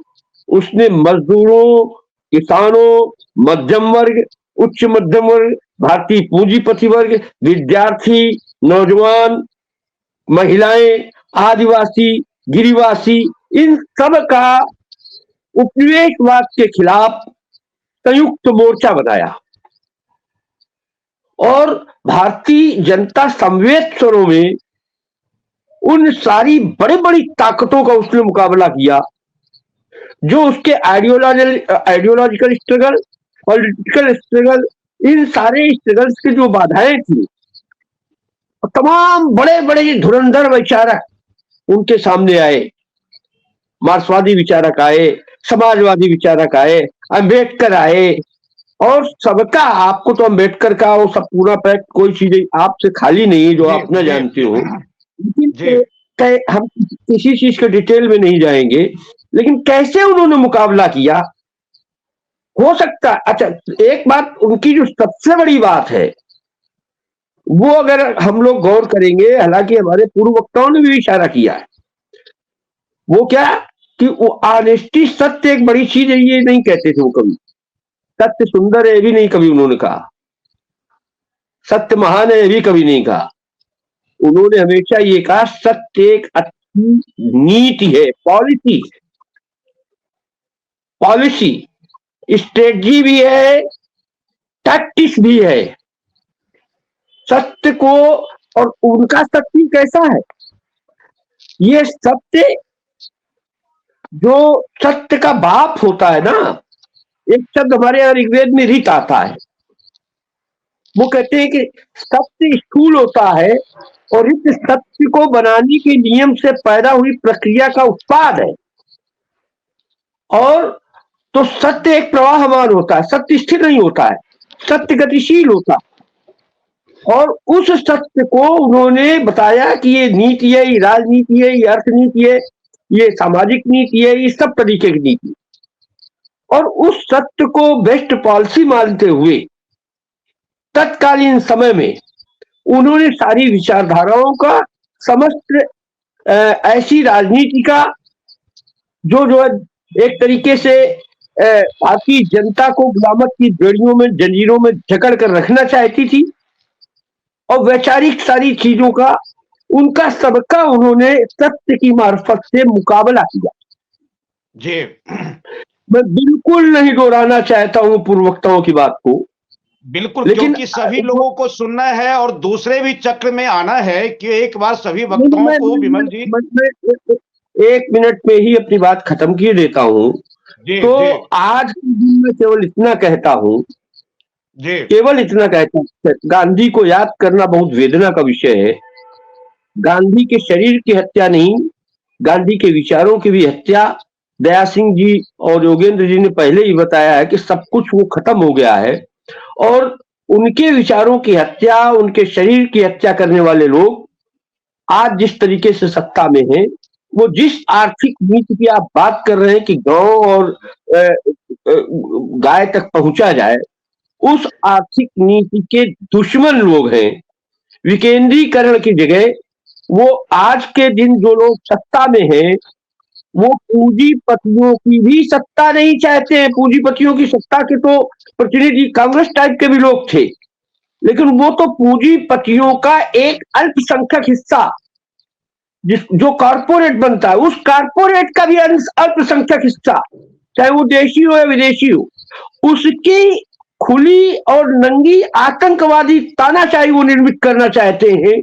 उसने मजदूरों, किसानों, मध्यम वर्ग, उच्च मध्यम वर्ग, भारतीय पूंजीपति वर्ग, विद्यार्थी, नौजवान, महिलाएं, आदिवासी, गिरिवासी, इन सब का उपनिवेशवाद के खिलाफ संयुक्त मोर्चा बनाया और भारतीय जनता समवेत स्वरों में उन सारी बड़ी बड़ी ताकतों का उसने मुकाबला किया जो उसके आइडियोलॉजिकल स्ट्रगल, पॉलिटिकल स्ट्रगल, इन सारे स्ट्रगल्स की जो बाधाएं थी, तमाम बड़े बड़े धुरंधर विचारक उनके सामने आए। मार्क्सवादी विचारक आए, समाजवादी विचारक आए, अंबेडकर आए, और सबका, आपको तो अंबेडकर का वो सब पूरा पैक्ट कोई चीज आपसे खाली नहीं है जो आप न जानते हो, लेकिन हम किसी चीज के डिटेल में नहीं जाएंगे। लेकिन कैसे उन्होंने मुकाबला किया हो सकता। अच्छा, एक बात उनकी जो सबसे बड़ी बात है वो अगर हम लोग गौर करेंगे, हालांकि हमारे पूर्व वक्ताओं ने भी इशारा किया है, वो क्या कि वो ऑनेस्टी, सत्य एक बड़ी चीज है, ये नहीं कहते थे वो कभी। सत्य सुंदर है, ये भी नहीं कभी उन्होंने कहा। सत्य महान है, ये भी कभी नहीं कहा। उन्होंने हमेशा ये कहा सत्य एक अच्छी नीति है, पॉलिसी, पॉलिसी स्ट्रेटजी भी है, टैक्टिक्स भी है। सत्य को, और उनका सत्य कैसा है, ये सत्य जो सत्य का बाप होता है ना, एक शब्द हमारे यहाँ ऋग्वेद में ऋत आता है, वो कहते हैं कि सत्य स्थूल होता है और ऋत सत्य को बनाने के नियम से पैदा हुई प्रक्रिया का उत्पाद है। और तो सत्य एक प्रवाहमान होता है, सत्य स्थिर नहीं होता है, सत्य गतिशील होता है। और उस सत्य को उन्होंने बताया कि ये नीति है, ये राजनीति है, ये अर्थनीति है, ये सामाजिक नीति है, ये सब तरीके की नीति। और उस सत्य को बेस्ट पॉलिसी मानते हुए तत्कालीन समय में उन्होंने सारी विचारधाराओं का, समस्त ऐसी राजनीति का जो जो एक तरीके से भारतीय जनता को गुलामत की बेड़ियों में, जंजीरों में जकड़ कर रखना चाहती थी, और वैचारिक सारी चीजों का, उनका सबका उन्होंने सत्य की मार्फत से मुकाबला किया। जी, मैं बिल्कुल नहीं दोहराना चाहता हूं पूर्ववक्ताओं की बात को, बिल्कुल, लेकिन क्योंकि सभी लोगों को सुनना है और दूसरे भी चक्र में आना है कि एक बार सभी वक्ताओं को, विमल जी, एक मिनट में ही अपनी बात खत्म किए देता हूं। तो जी, आज के दिन में केवल इतना कहता हूं, जी, केवल इतना कहता हूं, गांधी को याद करना बहुत वेदना का विषय है। गांधी के शरीर की हत्या नहीं, गांधी के विचारों की भी हत्या, दया सिंह जी और योगेंद्र जी ने पहले ही बताया है कि सब कुछ वो खत्म हो गया है। और उनके विचारों की हत्या, उनके शरीर की हत्या करने वाले लोग आज जिस तरीके से सत्ता में हैं, वो जिस आर्थिक नीति की आप बात कर रहे हैं कि गांव और गाय तक पहुंचा जाए, उस आर्थिक नीति के दुश्मन लोग हैं। विकेंद्रीकरण की जगह वो आज के दिन जो लोग सत्ता में हैं, वो पूंजीपतियों की भी सत्ता नहीं चाहते हैं। पूंजीपतियों की सत्ता के तो प्रतिनिधि कांग्रेस टाइप के भी लोग थे, लेकिन वो तो पूंजीपतियों का एक अल्पसंख्यक हिस्सा जो कॉर्पोरेट बनता है, उस कॉर्पोरेट का भी अल्पसंख्यक हिस्सा, चाहे वो देशी हो या विदेशी हो, उसकी खुली और नंगी आतंकवादी तानाशाही वो निर्मित करना चाहते हैं।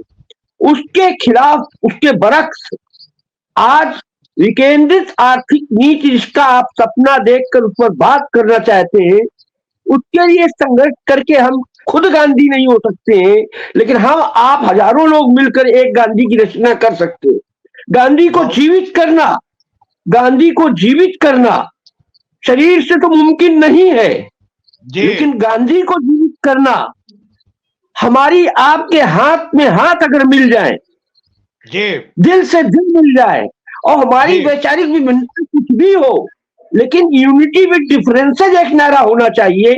उसके खिलाफ, उसके बरक्स आज विकेंद्रित आर्थिक नीति जिसका आप सपना देखकर उस पर बात करना चाहते हैं, उसके लिए संघर्ष करके हम खुद गांधी नहीं हो सकते हैं, लेकिन हम आप हजारों लोग मिलकर एक गांधी की रचना कर सकते हैं। गांधी को जीवित करना, गांधी को जीवित करना शरीर से तो मुमकिन नहीं है, लेकिन गांधी को जीवित करना हमारी आपके हाथ में हाथ अगर मिल जाए, दिल से दिल मिल जाए, और हमारी वैचारिक विभिन्नता कुछ भी हो, लेकिन यूनिटी विद डिफरेंसेज एक नारा होना चाहिए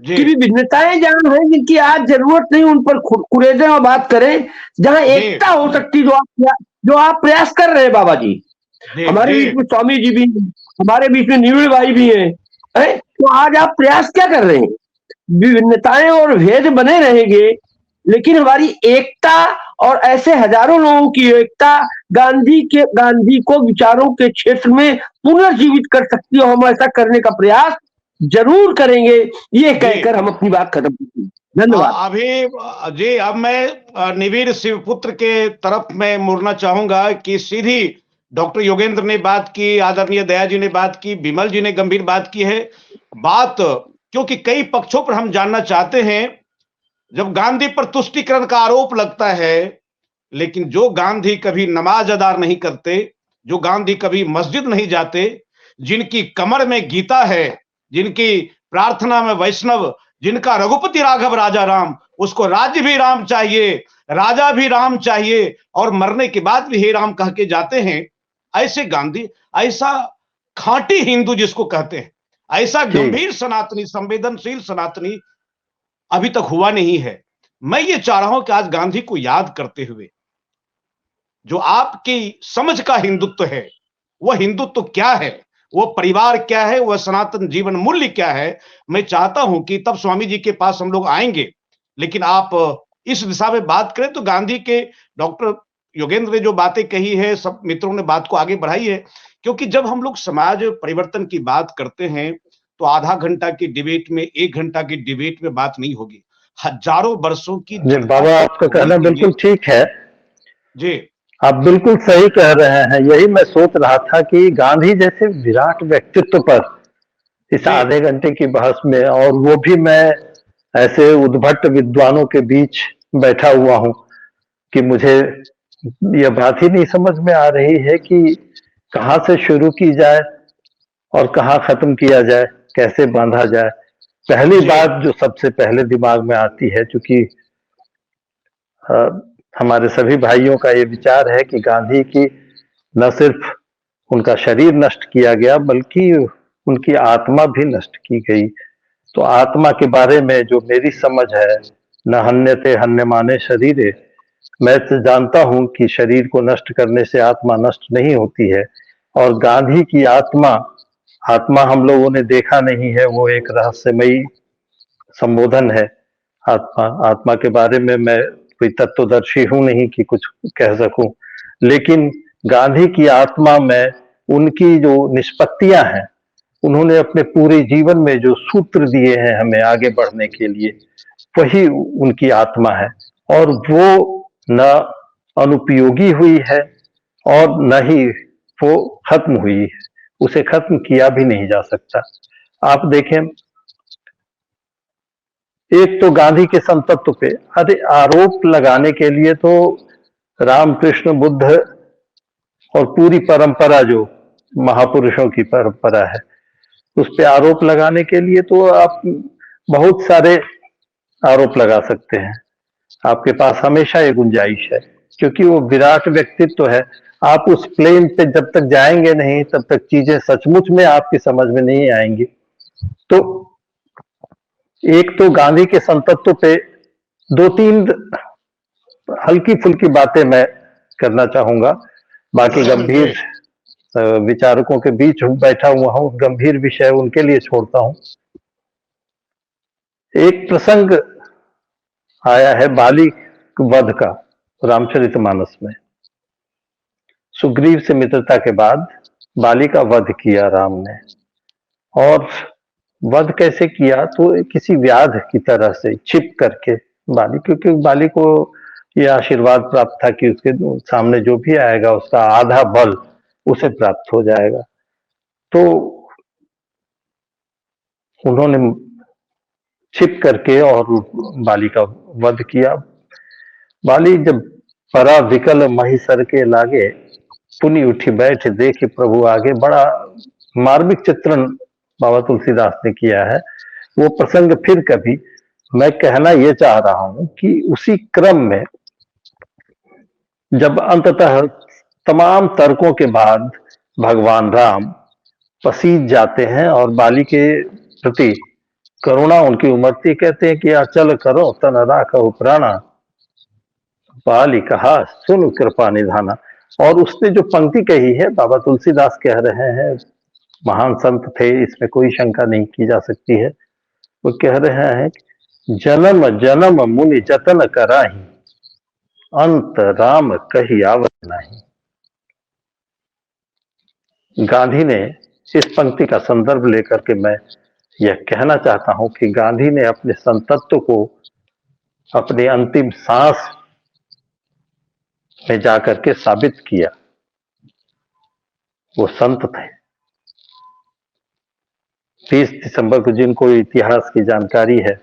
कि विभिन्नताएं जहां हैं जिनकी आज जरूरत नहीं, उन पर कुरेदें और बात करें। जहां एकता हो सकती, जो आप प्रयास कर रहे हैं बाबा जी। हमारे बीच में स्वामी जी भी हैं, हमारे बीच में निविड़ भाई भी हैं, तो आज आप प्रयास क्या कर रहे हैं? विभिन्नताएं और भेद बने रहेंगे, लेकिन हमारी एकता और ऐसे हजारों लोगों की एकता गांधी को विचारों के क्षेत्र में पुनर्जीवित कर सकती है। हम ऐसा करने का प्रयास जरूर करेंगे, ये कहकर हम अपनी बात खत्म करते हैं। धन्यवाद। अभी जी, अब मैं निवीर शिवपुत्र के तरफ में मुड़ना चाहूंगा कि सीधी डॉक्टर योगेंद्र ने बात की, आदरणीय दया जी ने बात की, विमल जी ने गंभीर बात की है। बात क्योंकि कई पक्षों पर हम जानना चाहते हैं। जब गांधी पर तुष्टीकरण का आरोप लगता है, लेकिन जो गांधी कभी नमाज अदा नहीं करते, जो गांधी कभी मस्जिद नहीं जाते, जिनकी कमर में गीता है, जिनकी प्रार्थना में वैष्णव, जिनका रघुपति राघव राजा राम, उसको राज्य भी राम चाहिए, राजा भी राम चाहिए, और मरने के बाद भी हे राम कह के जाते हैं, ऐसे गांधी, ऐसा खांटी हिंदू जिसको कहते हैं, ऐसा गंभीर सनातनी, संवेदनशील सनातनी अभी तक हुआ नहीं है। मैं ये चाह रहा हूं कि आज गांधी को याद करते हुए, जो आपकी समझ का हिंदुत्व है, वह हिंदुत्व क्या है, वो परिवार क्या है, वह सनातन जीवन मूल्य क्या है। मैं चाहता हूं कि तब स्वामी जी के पास हम लोग आएंगे, लेकिन आप इस दिशा में बात करें तो गांधी के, डॉक्टर योगेंद्र ने जो बातें कही है, सब मित्रों ने बात को आगे बढ़ाई है। क्योंकि जब हम लोग समाज परिवर्तन की बात करते हैं तो आधा घंटा की डिबेट में, 1 घंटा की डिबेट में बात नहीं होगी। हजारों वर्षों की जी जनता बाबा, को आपका खोने कहना के लिए। बिल्कुल ठीक है। जी आप बिल्कुल सही कह रहे हैं। यही मैं सोच रहा था कि गांधी जैसे विराट व्यक्तित्व पर इस जी आधे घंटे की बहस में, और वो भी मैं ऐसे उद्भट विद्वानों के बीच बैठा हुआ हूं कि मुझे यह बात ही नहीं समझ में आ रही है कि कहाँ से शुरू की जाए और कहाँ खत्म किया जाए, कैसे बांधा जाए। पहली जी बात जो सबसे पहले दिमाग में आती है, क्योंकि अ, हमारे सभी भाइयों का ये विचार है कि गांधी की न सिर्फ उनका शरीर नष्ट किया गया बल्कि उनकी आत्मा भी नष्ट की गई। तो आत्मा के बारे में जो मेरी समझ है, न हन्यते हन्यमाने शरीरे, मैं तो जानता हूं कि शरीर को नष्ट करने से आत्मा नष्ट नहीं होती है। और गांधी की आत्मा, आत्मा हम लोगों ने देखा नहीं है, वो एक रहस्यमयी संबोधन है। आत्मा, आत्मा के बारे में मैं कोई तत्वदर्शी हूं नहीं कि कुछ कह सकूं, लेकिन गांधी की आत्मा में उनकी जो निष्पत्तियां हैं, उन्होंने अपने पूरे जीवन में जो सूत्र दिए हैं हमें आगे बढ़ने के लिए, वही उनकी आत्मा है। और वो न अनुपयोगी हुई है और न ही वो खत्म हुई है, उसे खत्म किया भी नहीं जा सकता। आप देखें, एक तो गांधी के संतत्व पे अरे आरोप लगाने के लिए तो रामकृष्ण बुद्ध और पूरी परंपरा जो महापुरुषों की परंपरा है, उस पे आरोप लगाने के लिए तो आप बहुत सारे आरोप लगा सकते हैं। आपके पास हमेशा ये गुंजाइश है, क्योंकि वो विराट व्यक्तित्व है। आप उस प्लेन पे जब तक जाएंगे नहीं, तब तक चीजें सचमुच में आपकी समझ में नहीं आएंगी। तो एक तो गांधी के संतत्व पे दो तीन हल्की फुल्की बातें मैं करना चाहूंगा। बाकी गंभीर जी विचारकों के बीच बैठा हुआ हूं, गंभीर विषय उनके लिए छोड़ता हूं। एक प्रसंग आया है बाली वध का रामचरितमानस में। सुग्रीव से मित्रता के बाद बाली का वध किया राम ने। और वध कैसे किया, तो किसी व्याध की तरह से छिप करके बाली, क्योंकि बाली को यह आशीर्वाद प्राप्त था कि उसके सामने जो भी आएगा उसका आधा बल उसे प्राप्त हो जाएगा। तो उन्होंने छिप करके और बाली का वध किया। बाली जब परा विकल महिसर के लागे, पुनि उठी बैठ देखे प्रभु आगे, बड़ा मार्मिक चित्रण बाबा तुलसीदास ने किया है। वो प्रसंग फिर कभी, मैं कहना यह चाह रहा हूं कि उसी क्रम में जब अंततः तमाम तर्कों के बाद भगवान राम पसीज जाते हैं और बाली के प्रति करुणा उनकी उमड़ती, कहते हैं कि अचल करो तन राखहु प्राणा, बाली कहा सुन कृपा निधाना। और उसने जो पंक्ति कही है, बाबा तुलसीदास कह रहे हैं, महान संत थे, इसमें कोई शंका नहीं की जा सकती है। वो कह रहे हैं, जन्म जन्म मुनि जतन कराही, अंत राम कही आवत नहीं। गांधी ने इस पंक्ति का संदर्भ लेकर के मैं यह कहना चाहता हूं कि गांधी ने अपने संतत्व को अपने अंतिम सांस में जाकर के साबित किया। वो संत थे। 30 दिसंबर को जिनको इतिहास की जानकारी है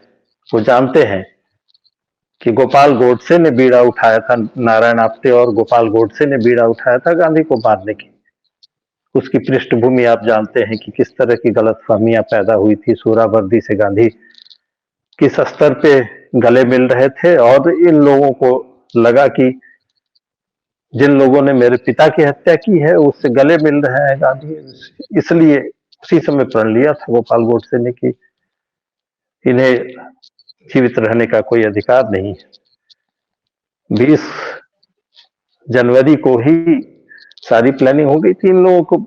वो जानते हैं कि गोपाल गोडसे ने बीड़ा उठाया था, नारायण आप्टे और गोपाल गोडसे ने बीड़ा उठाया था गांधी को मारने की। उसकी पृष्ठभूमि आप जानते हैं कि किस तरह की गलतफहमियां पैदा हुई थी। सूरावर्दी से गांधी किस स्तर पे गले मिल रहे थे, और इन लोगों को लगा कि जिन लोगों ने मेरे पिता की हत्या की है उससे गले मिल रहे हैं गांधी, इसलिए उसी समय प्रण लिया था गोपाल गोडसे ने कि इन्हें जीवित रहने का कोई अधिकार नहीं है। 20 जनवरी को ही सारी प्लानिंग हो गई थी इन लोगों को।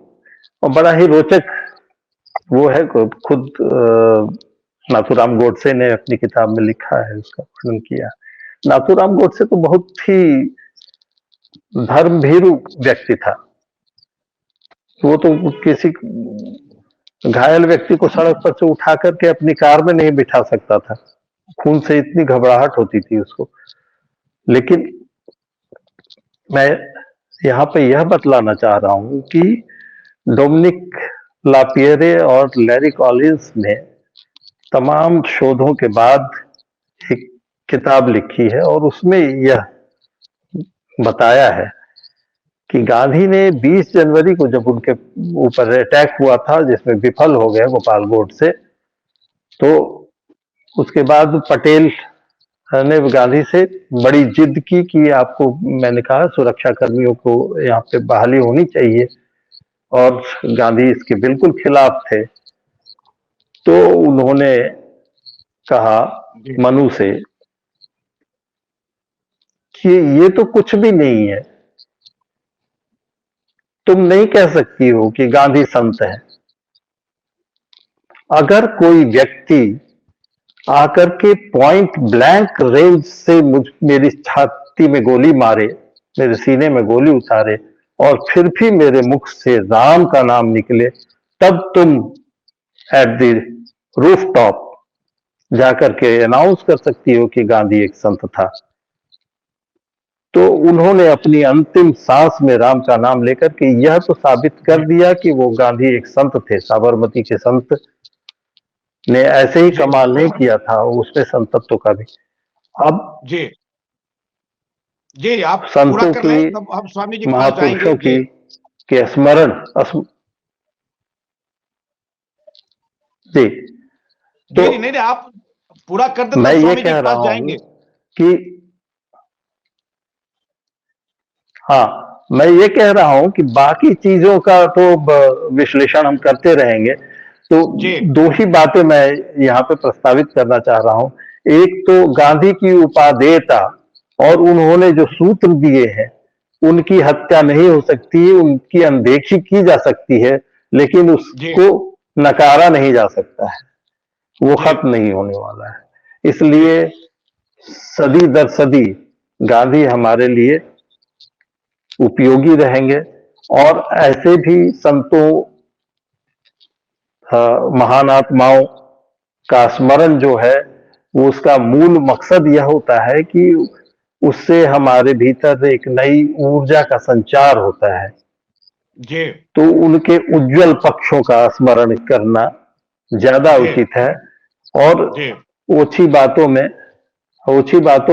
और बड़ा ही रोचक वो है, खुद नाथूराम गोडसे ने अपनी किताब में लिखा है, उसका वर्णन किया। नाथूराम गोडसे तो बहुत ही धर्मभीरु व्यक्ति था। वो तो किसी घायल व्यक्ति को सड़क पर से उठा करके अपनी कार में नहीं बिठा सकता था, खून से इतनी घबराहट होती थी उसको। लेकिन मैं यहाँ पे यह बतलाना चाह रहा हूं कि डोमिनिक लापियरे और लैरी कॉलिंस ने तमाम शोधों के बाद एक किताब लिखी है और उसमें यह बताया है कि गांधी ने 20 जनवरी को जब उनके ऊपर अटैक हुआ था, जिसमें विफल हो गए गोपाल गोडसे, तो उसके बाद पटेल ने गांधी से बड़ी जिद की कि आपको, मैंने कहा सुरक्षा कर्मियों को यहाँ पे बहाली होनी चाहिए, और गांधी इसके बिल्कुल खिलाफ थे। तो उन्होंने कहा मनु से कि ये तो कुछ भी नहीं है, तुम नहीं कह सकती हो कि गांधी संत है। अगर कोई व्यक्ति आकर के पॉइंट ब्लैंक रेंज से मेरी छाती में गोली मारे, मेरे सीने में गोली उतारे, और फिर भी मेरे मुख से राम का नाम निकले, तब तुम एट द रूफ टॉप जाकर के अनाउंस कर सकती हो कि गांधी एक संत था। तो उन्होंने अपनी अंतिम सांस में राम का नाम लेकर के यह तो साबित कर दिया कि वो गांधी एक संत थे। साबरमती के संत ने ऐसे ही कमाल नहीं किया था, उसमें संतत्व का भी। अब जी जी आप पूरा संतों कर रहे हैं, की, तब हम स्वामी जी के पास महापुरुषों जाएंगे। की स्मरण जी। तो जी नहीं, आप पूरा कर दे, मैं तब ये स्वामी जी कह के रहा पास हूं जाएंगे। कि हाँ, मैं ये कह रहा हूं कि बाकी चीजों का तो विश्लेषण हम करते रहेंगे। तो दो ही बातें मैं यहाँ पे प्रस्तावित करना चाह रहा हूं। एक तो गांधी की उपादेयता, और उन्होंने जो सूत्र दिए हैं, उनकी हत्या नहीं हो सकती, उनकी अनदेखी की जा सकती है, लेकिन उसको नकारा नहीं जा सकता है, वो खत्म नहीं होने वाला है। इसलिए सदी दर सदी गांधी हमारे लिए उपयोगी रहेंगे। और ऐसे भी संतों, महान आत्माओं का स्मरण जो है, वो उसका मूल मकसद यह होता है कि उससे हमारे भीतर एक नई ऊर्जा का संचार होता है। तो उनके उज्जवल पक्षों का स्मरण करना ज्यादा उचित है। और ओछी बातों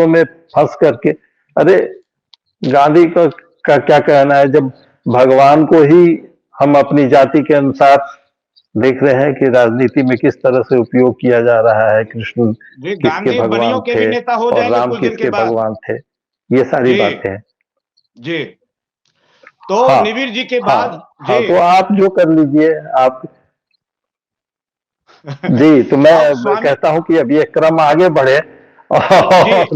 में फंस करके, अरे गांधी का क्या कहना है, जब भगवान को ही हम अपनी जाति के अनुसार देख रहे हैं कि राजनीति में किस तरह से उपयोग किया जा रहा है, कृष्ण किसके भगवान थे और राम किसके भगवान थे, ये सारी बातें हैं। जी तो हाँ, निविर जी के बाद हाँ, तो आप जो कर लीजिए आप। जी, तो मैं कहता हूं कि अब ये क्रम आगे बढ़े और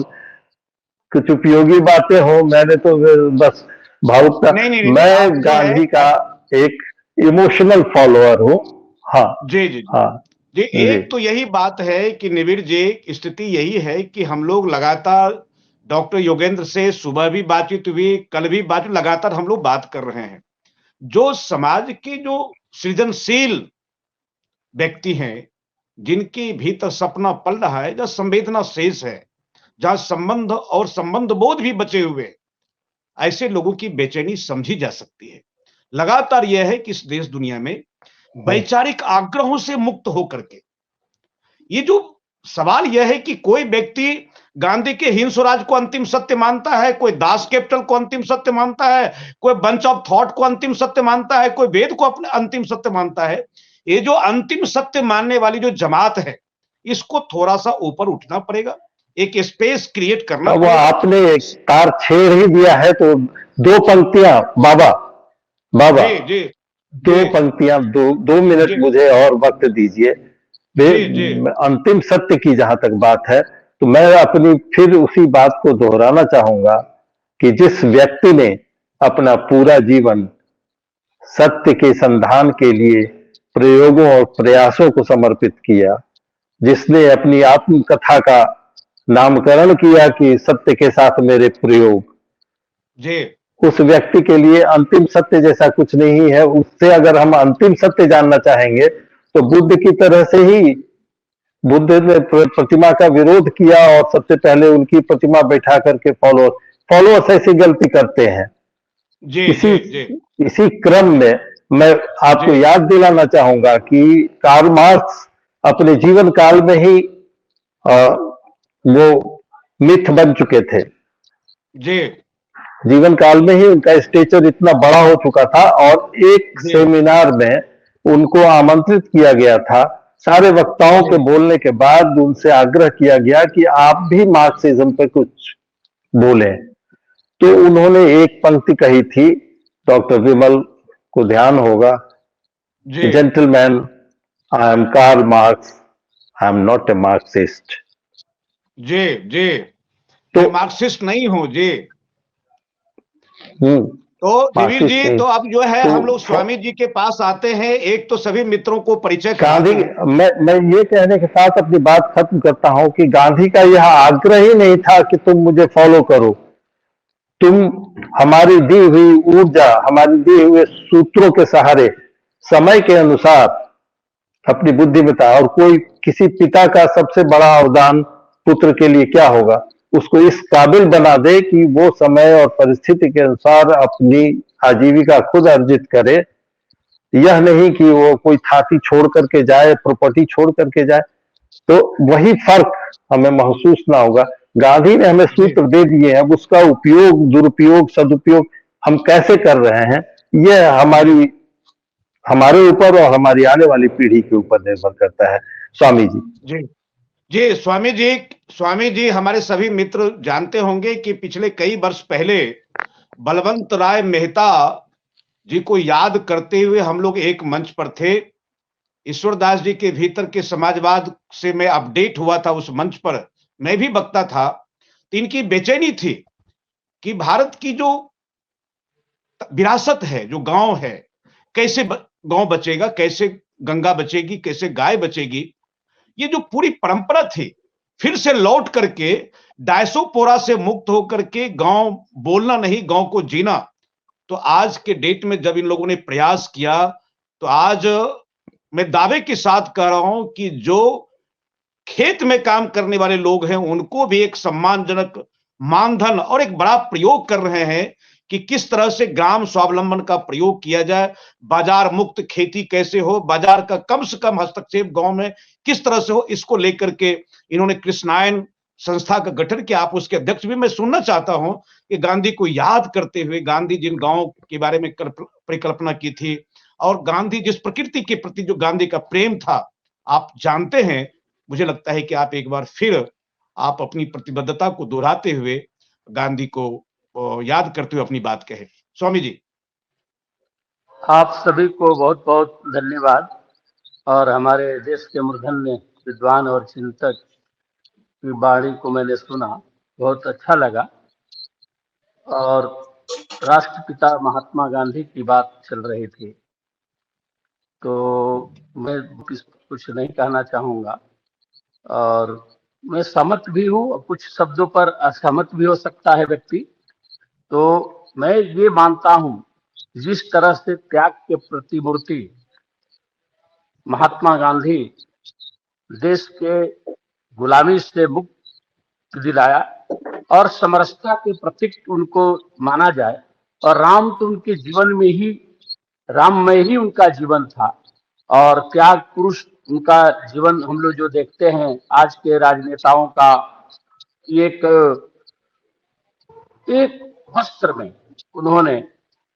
कुछ उपयोगी बातें हो। मैंने तो बस भावुकता, मैं गांधी का एक इमोशनल फॉलोअर हूँ। हाँ जी हाँ जी। एक तो यही बात है कि निविर जी, स्थिति यही है कि हम लोग लगातार डॉक्टर योगेंद्र से सुबह भी बातचीत हुई, कल भी बातचीत, लगातार हम लोग बात कर रहे हैं। जो समाज के जो सृजनशील व्यक्ति हैं, जिनके भीतर सपना पल रहा है, जहाँ संवेदना शेष है, जहां संबंध और संबंध बोध भी बचे हुए, ऐसे लोगों की बेचैनी समझी जा सकती है। लगातार यह है कि इस देश दुनिया में वैचारिक आग्रहों से मुक्त होकर के, ये जो सवाल यह है कि कोई व्यक्ति गांधी के हिंद स्वराज को अंतिम सत्य मानता है, कोई दास कैपिटल को अंतिम सत्य मानता है, कोई बंच ऑफ थॉट को अंतिम सत्य मानता है, कोई वेद को अपने अंतिम सत्य मानता है। ये जो अंतिम सत्य मानने वाली जो जमात है, इसको थोड़ा सा ऊपर उठना पड़ेगा, एक स्पेस क्रिएट करना पड़ेगा। वो आपने एक तार छेड़ ही दिया है, तो दो पंक्तियां बाबा जी, दो पंक्तियां, दो मिनट मुझे और वक्त दीजिए। अंतिम सत्य की जहां तक बात है, तो मैं अपनी फिर उसी बात को दोहराना चाहूंगा कि जिस व्यक्ति ने अपना पूरा जीवन सत्य के संधान के लिए प्रयोगों और प्रयासों को समर्पित किया, जिसने अपनी आत्मकथा का नामकरण किया कि सत्य के साथ मेरे प्रयोग। जी उस व्यक्ति के लिए अंतिम सत्य जैसा कुछ नहीं है। उससे अगर हम अंतिम सत्य जानना चाहेंगे तो बुद्ध की तरह से ही बुद्ध ने प्रतिमा का विरोध किया और सबसे पहले उनकी प्रतिमा बैठा करके फॉलोअर्स ऐसी गलती करते हैं। जी इसी जी जी इसी क्रम में मैं आपको जी याद दिलाना चाहूंगा कि कार्ल मार्क्स अपने जीवन काल में ही वो मिथ बन चुके थे। जी जीवन काल में ही उनका स्टेचर इतना बड़ा हो चुका था और एक जी सेमिनार में उनको आमंत्रित किया गया था। सारे वक्ताओं के जी बोलने के बाद उनसे आग्रह किया गया कि आप भी मार्क्सिज्म पे कुछ बोलें। तो उन्होंने एक पंक्ति कही थी, डॉक्टर विमल को ध्यान होगा, जी gentleman, I am Karl Marx, I am not a Marxist. जी जी तो मैं मार्क्सिस्ट नहीं हूं जी। हम्म तो दिवीर मार्क्सिस्ट जी, नहीं। तो अब जो है तो हम लोग स्वामी जी के पास आते हैं। एक तो सभी मित्रों को परिचय गांधी, कराते हैं। मैं ये कहने के साथ अपनी बात खत्म करता हूं कि गांधी का यह आग्रह ही नहीं था कि तुम मुझे फॉलो करो, तुम हमारी दी हुई ऊर्जा, हमारी दी हुए सूत्रों के सहारे समय के अनुसार अपनी बुद्धिमत्ता, और कोई किसी पिता का सबसे बड़ा अवदान पुत्र के लिए क्या होगा, उसको इस काबिल बना दे कि वो समय और परिस्थिति के अनुसार अपनी आजीविका खुद अर्जित करे। यह नहीं कि वो कोई थाती छोड़ करके जाए, प्रॉपर्टी छोड़ करके जाए। तो वही फर्क हमें महसूस ना होगा। गांधी ने हमें जी सूत्र दे दिए हैं, अब उसका उपयोग, दुरुपयोग, सदुपयोग हम कैसे कर रहे हैं, यह जी हमारे ऊपर और हमारी आने वाली पीढ़ी के ऊपर निर्भर करता है। स्वामी जी। जी जी स्वामी जी हमारे सभी मित्र जानते होंगे कि पिछले कई वर्ष पहले बलवंत राय मेहता जी को याद करते हुए हम लोग एक मंच पर थे। ईश्वरदास जी के भीतर के समाजवाद से मैं अपडेट हुआ था। उस मंच पर मैं भी वक्ता था। तो इनकी बेचैनी थी कि भारत की जो विरासत है, जो गांव है, कैसे गांव बचेगा, कैसे गंगा बचेगी, कैसे गाय बचेगी। ये जो पूरी परंपरा थी, फिर से लौट करके डायसोपोरा से मुक्त होकर के गांव बोलना नहीं, गांव को जीना। तो आज के डेट में जब इन लोगों ने प्रयास किया, तो आज मैं दावे के साथ कह रहा हूं कि जो खेत में काम करने वाले लोग हैं, उनको भी एक सम्मानजनक मानधन और एक बड़ा प्रयोग कर रहे हैं कि किस तरह से ग्राम स्वावलंबन का प्रयोग किया जाए, बाजार मुक्त खेती कैसे हो, बाजार का कम से कम हस्तक्षेप गांव में किस तरह से हो, इसको लेकर के इन्होंने कृष्णायन संस्था का गठन किया। आप उसके अध्यक्ष भी। मैं सुनना चाहता हूं कि गांधी को याद करते हुए गांधी जिन गांव के बारे में परिकल्पना की थी और गांधी जिस प्रकृति के प्रति जो गांधी का प्रेम था, आप जानते हैं। मुझे लगता है कि आप एक बार फिर आप अपनी प्रतिबद्धता को दोहराते हुए गांधी को याद करते हुए अपनी बात कहे। स्वामी जी। आप सभी को बहुत बहुत धन्यवाद। और हमारे देश के मूर्धन्य विद्वान और चिंतक की वाणी को मैंने सुना, बहुत अच्छा लगा। और राष्ट्रपिता महात्मा गांधी की बात चल रही थी, तो मैं कुछ नहीं कहना चाहूँगा। और मैं सहमत भी हूँ, कुछ शब्दों पर असहमत भी हो सकता है व्यक्ति। तो मैं ये मानता हूँ, जिस तरह से त्याग के प्रतिमूर्ति महात्मा गांधी देश के गुलामी से मुक्त दिलाया और समरसता के प्रतीक उनको माना जाए, और राम तो उनके जीवन में ही, राममय ही उनका जीवन था। और त्याग पुरुष उनका जीवन हम लोग जो देखते हैं आज के राजनेताओं का, एक एक वस्त्र में उन्होंने,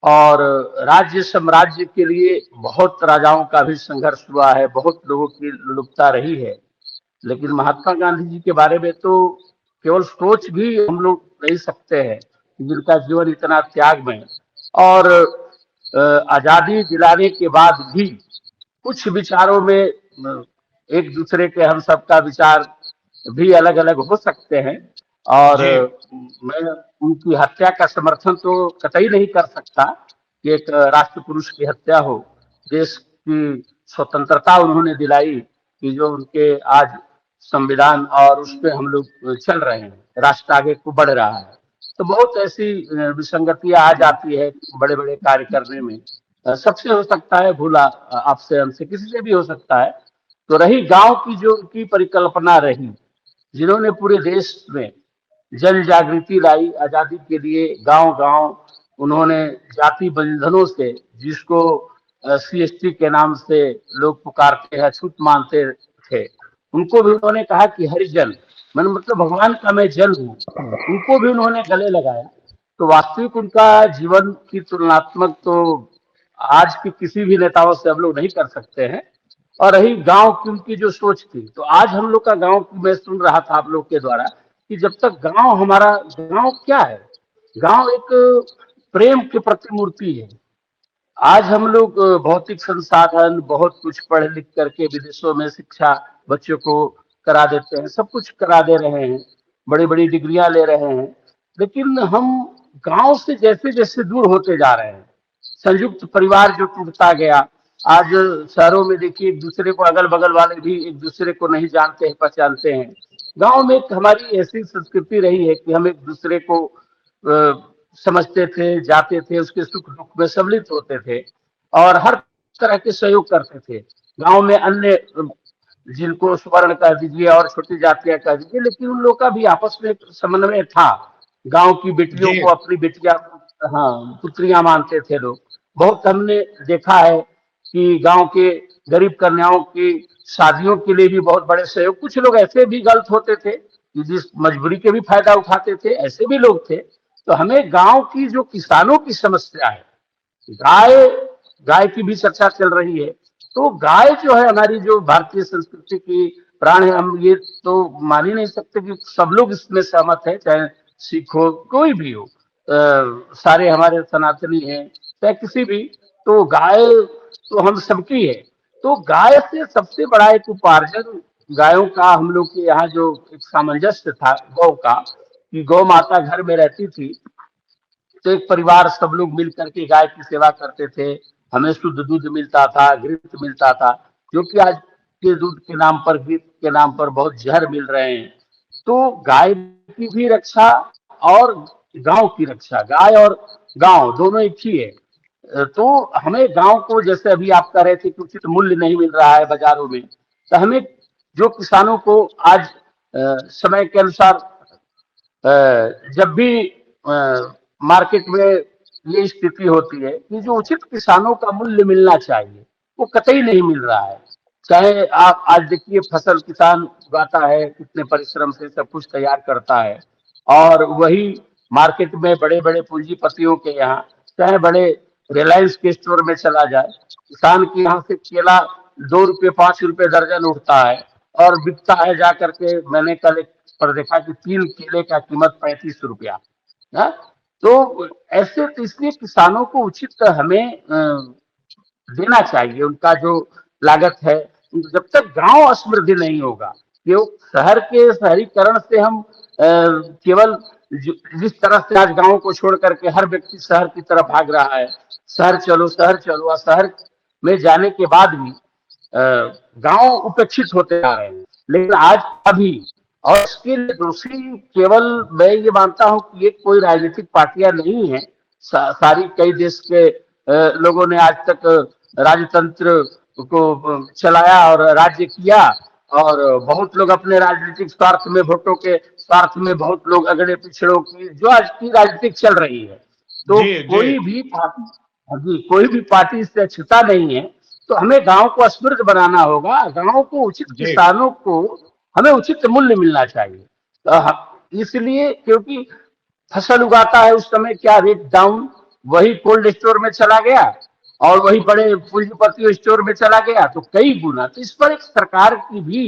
और राज्य साम्राज्य के लिए बहुत राजाओं का भी संघर्ष हुआ है, बहुत लोगों की लुप्तता रही है। लेकिन महात्मा गांधी जी के बारे में तो केवल सोच भी हम लोग नहीं सकते हैं, जिनका जीवन इतना त्याग में। और आजादी दिलाने के बाद भी कुछ विचारों में एक दूसरे के, हम सबका विचार भी अलग अलग हो सकते हैं। और जी मैं उनकी हत्या का समर्थन तो कतई नहीं कर सकता, कि एक राष्ट्र पुरुष की हत्या हो, देश की स्वतंत्रता उन्होंने दिलाई कि जो उनके आज संविधान और उस पे हम लोग चल रहे हैं, राष्ट्र आगे को बढ़ रहा है। तो बहुत ऐसी विसंगतियां आ जाती है बड़े बड़े कार्य करने में। सबसे हो सकता है भूला, आपसे हमसे किसी से भी हो सकता है। तो रही गांव की जो उनकी परिकल्पना रही, जिन्होंने पूरे देश में जन जागृति लाई आजादी के लिए, गांव गांव उन्होंने जाति बंधनों से, जिसको CST के नाम से लोग पुकारते हैं, छूत मानते थे, उनको भी उन्होंने कहा कि हरिजन, मन मतलब भगवान का मैं जन हूँ, उनको भी उन्होंने गले लगाया। तो वास्तविक उनका जीवन की तुलनात्मक तो आज की किसी भी नेताओं से हम लोग नहीं कर सकते हैं। और रही गांव की उनकी जो सोच थी, तो आज हम लोग का गांव की, मैं सुन रहा था आप लोग के द्वारा कि जब तक गांव हमारा, गांव क्या है, गांव एक प्रेम की प्रतिमूर्ति है। आज हम लोग भौतिक संसाधन बहुत कुछ पढ़ लिख करके विदेशों में शिक्षा बच्चों को करा देते हैं, सब कुछ करा दे रहे हैं, बड़ी बड़ी डिग्रियां ले रहे हैं, लेकिन हम गांव से जैसे जैसे दूर होते जा रहे हैं, संयुक्त परिवार जो टूटता गया, आज शहरों में देखिए एक दूसरे को, अगल बगल वाले भी एक दूसरे को नहीं जानते हैं, पहचानते हैं। गांव में एक हमारी ऐसी संस्कृति रही है कि हम एक दूसरे को समझते थे, जाते थे, उसके सुख दुख में सम्मिलित होते थे और हर तरह के सहयोग करते थे। गांव में अन्य जिनको स्वर्ण कह दीजिए और छोटी जातियां कह दीजिए, लेकिन उन लोग का भी आपस में समन्वय था। गांव की बेटियों को अपनी बेटियां, हाँ, पुत्रियां मानते थे लोग। बहुत हमने देखा है कि गांव के गरीब कन्याओं की शादियों के लिए भी बहुत बड़े सहयोग, कुछ लोग ऐसे भी गलत होते थे कि जिस मजबूरी के भी फायदा उठाते थे, ऐसे भी लोग थे। तो हमें गांव की जो किसानों की समस्या है, गाय गाय की भी चर्चा चल रही है, तो गाय जो है हमारी जो भारतीय संस्कृति की प्राण है, हम ये तो मान ही नहीं सकते कि सब लोग इसमें सहमत है, चाहे सिख हो, कोई भी हो, सारे हमारे सनातनी हैं, चाहे किसी भी, तो गाय तो हम सबकी है। तो गाय से सबसे बड़ा एक उपार्जन गायों का हम लोग के यहाँ जो एक सामंजस्य था गौ का, कि गौ माता घर में रहती थी, तो एक परिवार सब लोग मिल करके गाय की सेवा करते थे, हमें शुद्ध दूध मिलता था, घृत मिलता था, जो कि आज के दूध के नाम पर, घृत के नाम पर बहुत जहर मिल रहे हैं। तो गाय की भी रक्षा और गांव की रक्षा, गाय और गांव दोनों एक ही है। तो हमें गांव को, जैसे अभी आप कह रहे थे कि उचित मूल्य नहीं मिल रहा है बाजारों में, तो हमें जो किसानों को आज समय के अनुसार जब भी मार्केट में ये स्थिति होती है कि जो उचित किसानों का मूल्य मिलना चाहिए वो कतई नहीं मिल रहा है। चाहे आप आज देखिए, फसल किसान उगाता है, कितने परिश्रम से सब कुछ तैयार करता है, और वही मार्केट में बड़े बड़े पूंजीपतियों के यहाँ, चाहे बड़े रिलायंस के स्टोर में चला जाए, किसान के यहाँ से केला 2 रुपये 5 रुपये दर्जन उठता है और बिकता है जा करके, मैंने कल एक पर देखा कि 3 केले का कीमत 35 रुपया। तो ऐसे, तो इसलिए किसानों को उचित हमें देना चाहिए उनका जो लागत है। जब तक गांव समृद्धि नहीं होगा, क्यों शहर के शहरीकरण से हम केवल जिस तरह से आज गांव को छोड़ करके हर व्यक्ति शहर की तरफ भाग रहा है, शहर चलो शहर चलो, और शहर में जाने के बाद भी गांव उपेक्षित होते जा रहे हैं। लेकिन आज अभी, और इसके लिए दूसरी, केवल मैं ये मानता हूं कि ये कोई राजनीतिक पार्टियां नहीं है, सारी कई देश के लोगों ने आज तक राजतंत्र को चलाया और राज्य किया, और बहुत लोग अपने राजनीतिक स्वार्थ में, वोटों के स्वार्थ में, बहुत लोग अगड़े पिछड़ों की जो आज की राजनीतिक चल रही है, तो कोई भी पार्टी इससे अछूता नहीं है। तो हमें गांव को समृद्ध बनाना होगा, गांव को उचित, किसानों को हमें उचित मूल्य मिलना चाहिए। इसलिए क्योंकि फसल उगाता है उस समय क्या रेट डाउन, वही कोल्ड स्टोर में चला गया और वही बड़े पूंजीपति स्टोर में चला गया, तो कई गुना। तो इस पर एक सरकार की भी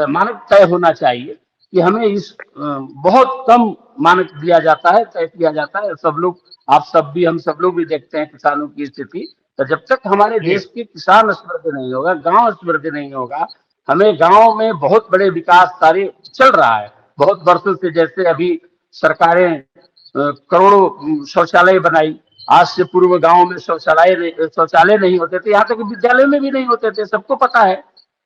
मानक तय होना चाहिए कि हमें इस बहुत कम मानक दिया जाता है, तय किया जाता है। सब लोग, आप सब भी, हम सब लोग भी देखते हैं किसानों की स्थिति। तो जब तक हमारे देश के किसान समृद्ध नहीं होगा, गांव समृद्ध नहीं होगा, हमें गांव में बहुत बड़े विकास कार्य चल रहा है बहुत वर्षों से। जैसे अभी सरकारें करोड़ों शौचालय बनाई, आज से पूर्व गांव में शौचालय नहीं होते थे, यहाँ तक विद्यालय में भी नहीं होते थे, सबको पता है।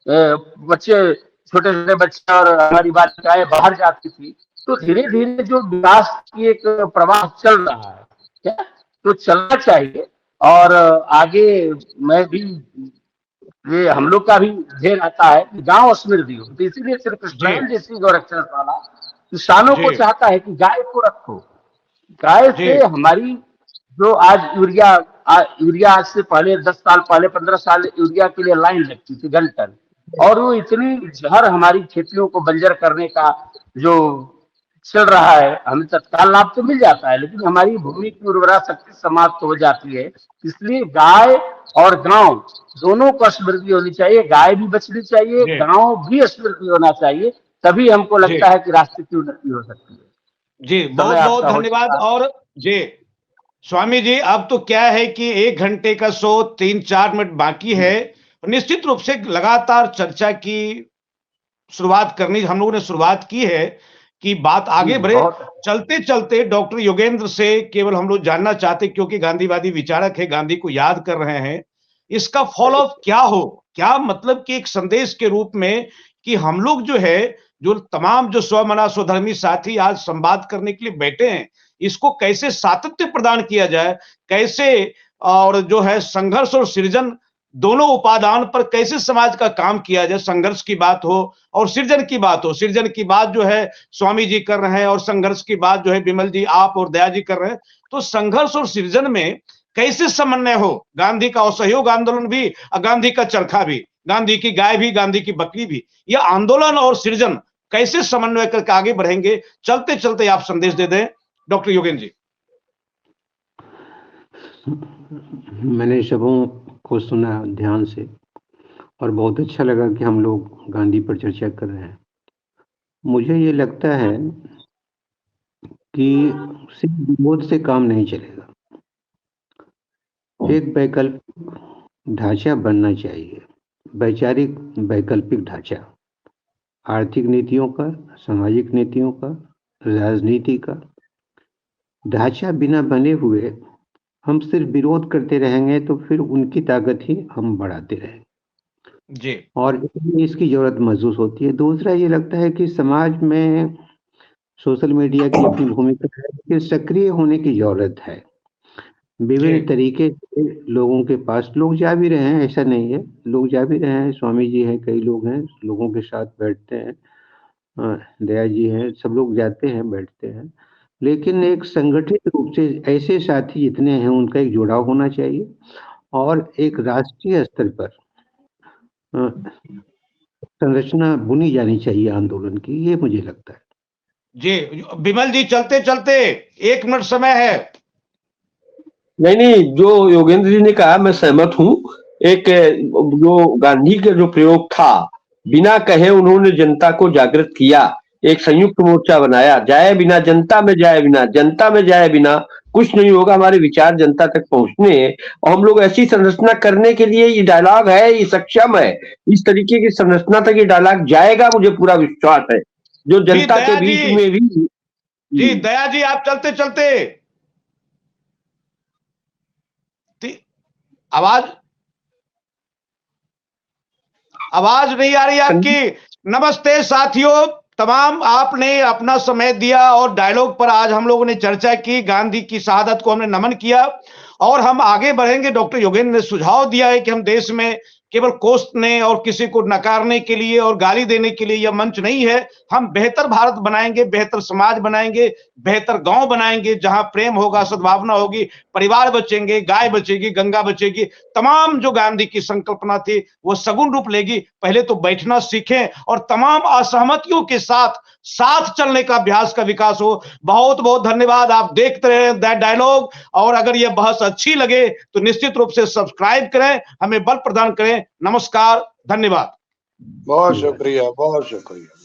बच्चे, छोटे छोटे बच्चे और हमारी बालिकाएं बाहर जाती थी। तो धीरे धीरे जो विकास की एक प्रवाह चल रहा है, क्या तो चलना चाहिए। और आगे मैं भी, ये हम लोग का भी ध्येय आता है कि गांव समृद्धि हो। तो इसीलिए श्री कृष्ण जैसी गौरक्षणशाला किसानों को चाहता है कि गाय को रखो। गाय से हमारी जो आज यूरिया आज से पहले 10 साल पहले 15 साल यूरिया के लिए लाइन लगती थी घंटन, और वो इतनी जहर हमारी खेतियों को बंजर करने का जो चल रहा है, हमें तत्काल लाभ तो मिल जाता है, लेकिन हमारी भूमि की उर्वरा शक्ति समाप्त हो जाती है। इसलिए गाय और गांव दोनों को समृद्धि होनी चाहिए, गाय भी बचनी चाहिए, गांव भी समृद्धि होना चाहिए, तभी हमको लगता है कि राष्ट्र की उन्नति हो सकती है। जी, बहुत बहुत धन्यवाद। और जी स्वामी जी, अब तो क्या है कि 1 घंटे का शो 3-4 मिनट बाकी है। निश्चित रूप से लगातार चर्चा की शुरुआत करनी हम लोगों ने शुरुआत की है कि बात आगे बढ़े। चलते चलते डॉक्टर योगेंद्र से केवल हम लोग जानना चाहते, क्योंकि गांधीवादी विचारक है, गांधी को याद कर रहे हैं, इसका फॉलोअप क्या हो, क्या मतलब कि एक संदेश के रूप में कि हम लोग जो है, जो तमाम जो स्वमना स्वधर्मी साथी आज संवाद करने के लिए बैठे हैं, इसको कैसे सातत्य प्रदान किया जाए, कैसे और जो है संघर्ष और सृजन दोनों उपादान पर कैसे समाज का काम किया जाए। संघर्ष की बात हो और सृजन की बात हो। सृजन की बात जो है स्वामी जी कर रहे हैं और संघर्ष की बात जो है विमल जी, आप और दया जी कर रहे हैं। तो संघर्ष और सृजन में कैसे समन्वय हो, गांधी का असहयोग आंदोलन भी और गांधी का चरखा भी, गांधी की गाय भी, गांधी की बकरी भी, यह आंदोलन और सृजन कैसे समन्वय करके आगे बढ़ेंगे। चलते चलते आप संदेश दे दें डॉक्टर योगेंद्र जी। मैंने सबों को सुना ध्यान से और बहुत अच्छा लगा कि हम लोग गांधी पर चर्चा कर रहे हैं। मुझे ये लगता है कि सिर्फ विरोध से काम नहीं चलेगा, एक वैकल्पिक ढांचा बनना चाहिए, वैचारिक वैकल्पिक ढांचा, आर्थिक नीतियों का, सामाजिक नीतियों का, राजनीति का ढांचा बिना बने हुए हम सिर्फ विरोध करते रहेंगे तो फिर उनकी ताकत ही हम बढ़ाते रहेंगे जी, और इसकी जरूरत महसूस होती है। दूसरा ये लगता है कि समाज में सोशल मीडिया की अपनी भूमिका है कि सक्रिय होने की जरूरत है। विभिन्न तरीके से लोगों के पास लोग जा भी रहे हैं, ऐसा नहीं है, लोग जा भी रहे हैं, स्वामी जी हैं, कई लोग हैं, लोगों के साथ बैठते हैं, दया जी हैं, सब लोग जाते हैं, बैठते हैं, लेकिन एक संगठित रूप से ऐसे साथी जितने हैं उनका एक जुड़ाव होना चाहिए और एक राष्ट्रीय स्तर पर संरचना बुनी जानी चाहिए आंदोलन की, ये मुझे लगता है। जी विमल जी, चलते चलते 1 मिनट समय है। नहीं, जो योगेंद्र जी ने कहा मैं सहमत हूँ। एक जो गांधी का जो प्रयोग था, बिना कहे उन्होंने जनता को जागृत किया, एक संयुक्त मोर्चा बनाया, जाए बिना जनता में जाए बिना, जनता में जाए बिना कुछ नहीं होगा, हमारे विचार जनता तक पहुंचने हैं और हम लोग ऐसी संरचना करने के लिए ये डायलॉग है, ये सक्षम है, इस तरीके की संरचना तक ये डायलॉग जाएगा, मुझे पूरा विश्वास है। जो जनता के बीच में भी जी दया जी, आप चलते चलते आवाज नहीं आ रही आपकी। नमस्ते साथियों, तमाम आपने अपना समय दिया और डायलॉग पर आज हम लोगों ने चर्चा की, गांधी की शहादत को हमने नमन किया और हम आगे बढ़ेंगे। डॉक्टर योगेंद्र ने सुझाव दिया है कि हम देश में केवल कोसने और किसी को नकारने के लिए और गाली देने के लिए यह मंच नहीं है। हम बेहतर भारत बनाएंगे, बेहतर समाज बनाएंगे, बेहतर गांव बनाएंगे, जहां प्रेम होगा, सद्भावना होगी, परिवार बचेंगे, गाय बचेगी, गंगा बचेगी। तमाम जो गांधी की संकल्पना थी वो सगुन रूप लेगी। पहले तो बैठना सीखें और तमाम असहमतियों के साथ चलने का अभ्यास का विकास हो। बहुत बहुत धन्यवाद। आप देखते रहे दैट डायलॉग और अगर यह बहस अच्छी लगे तो निश्चित रूप से सब्सक्राइब करें, हमें बल प्रदान करें। नमस्कार, धन्यवाद। बहुत शुक्रिया, बहुत शुक्रिया।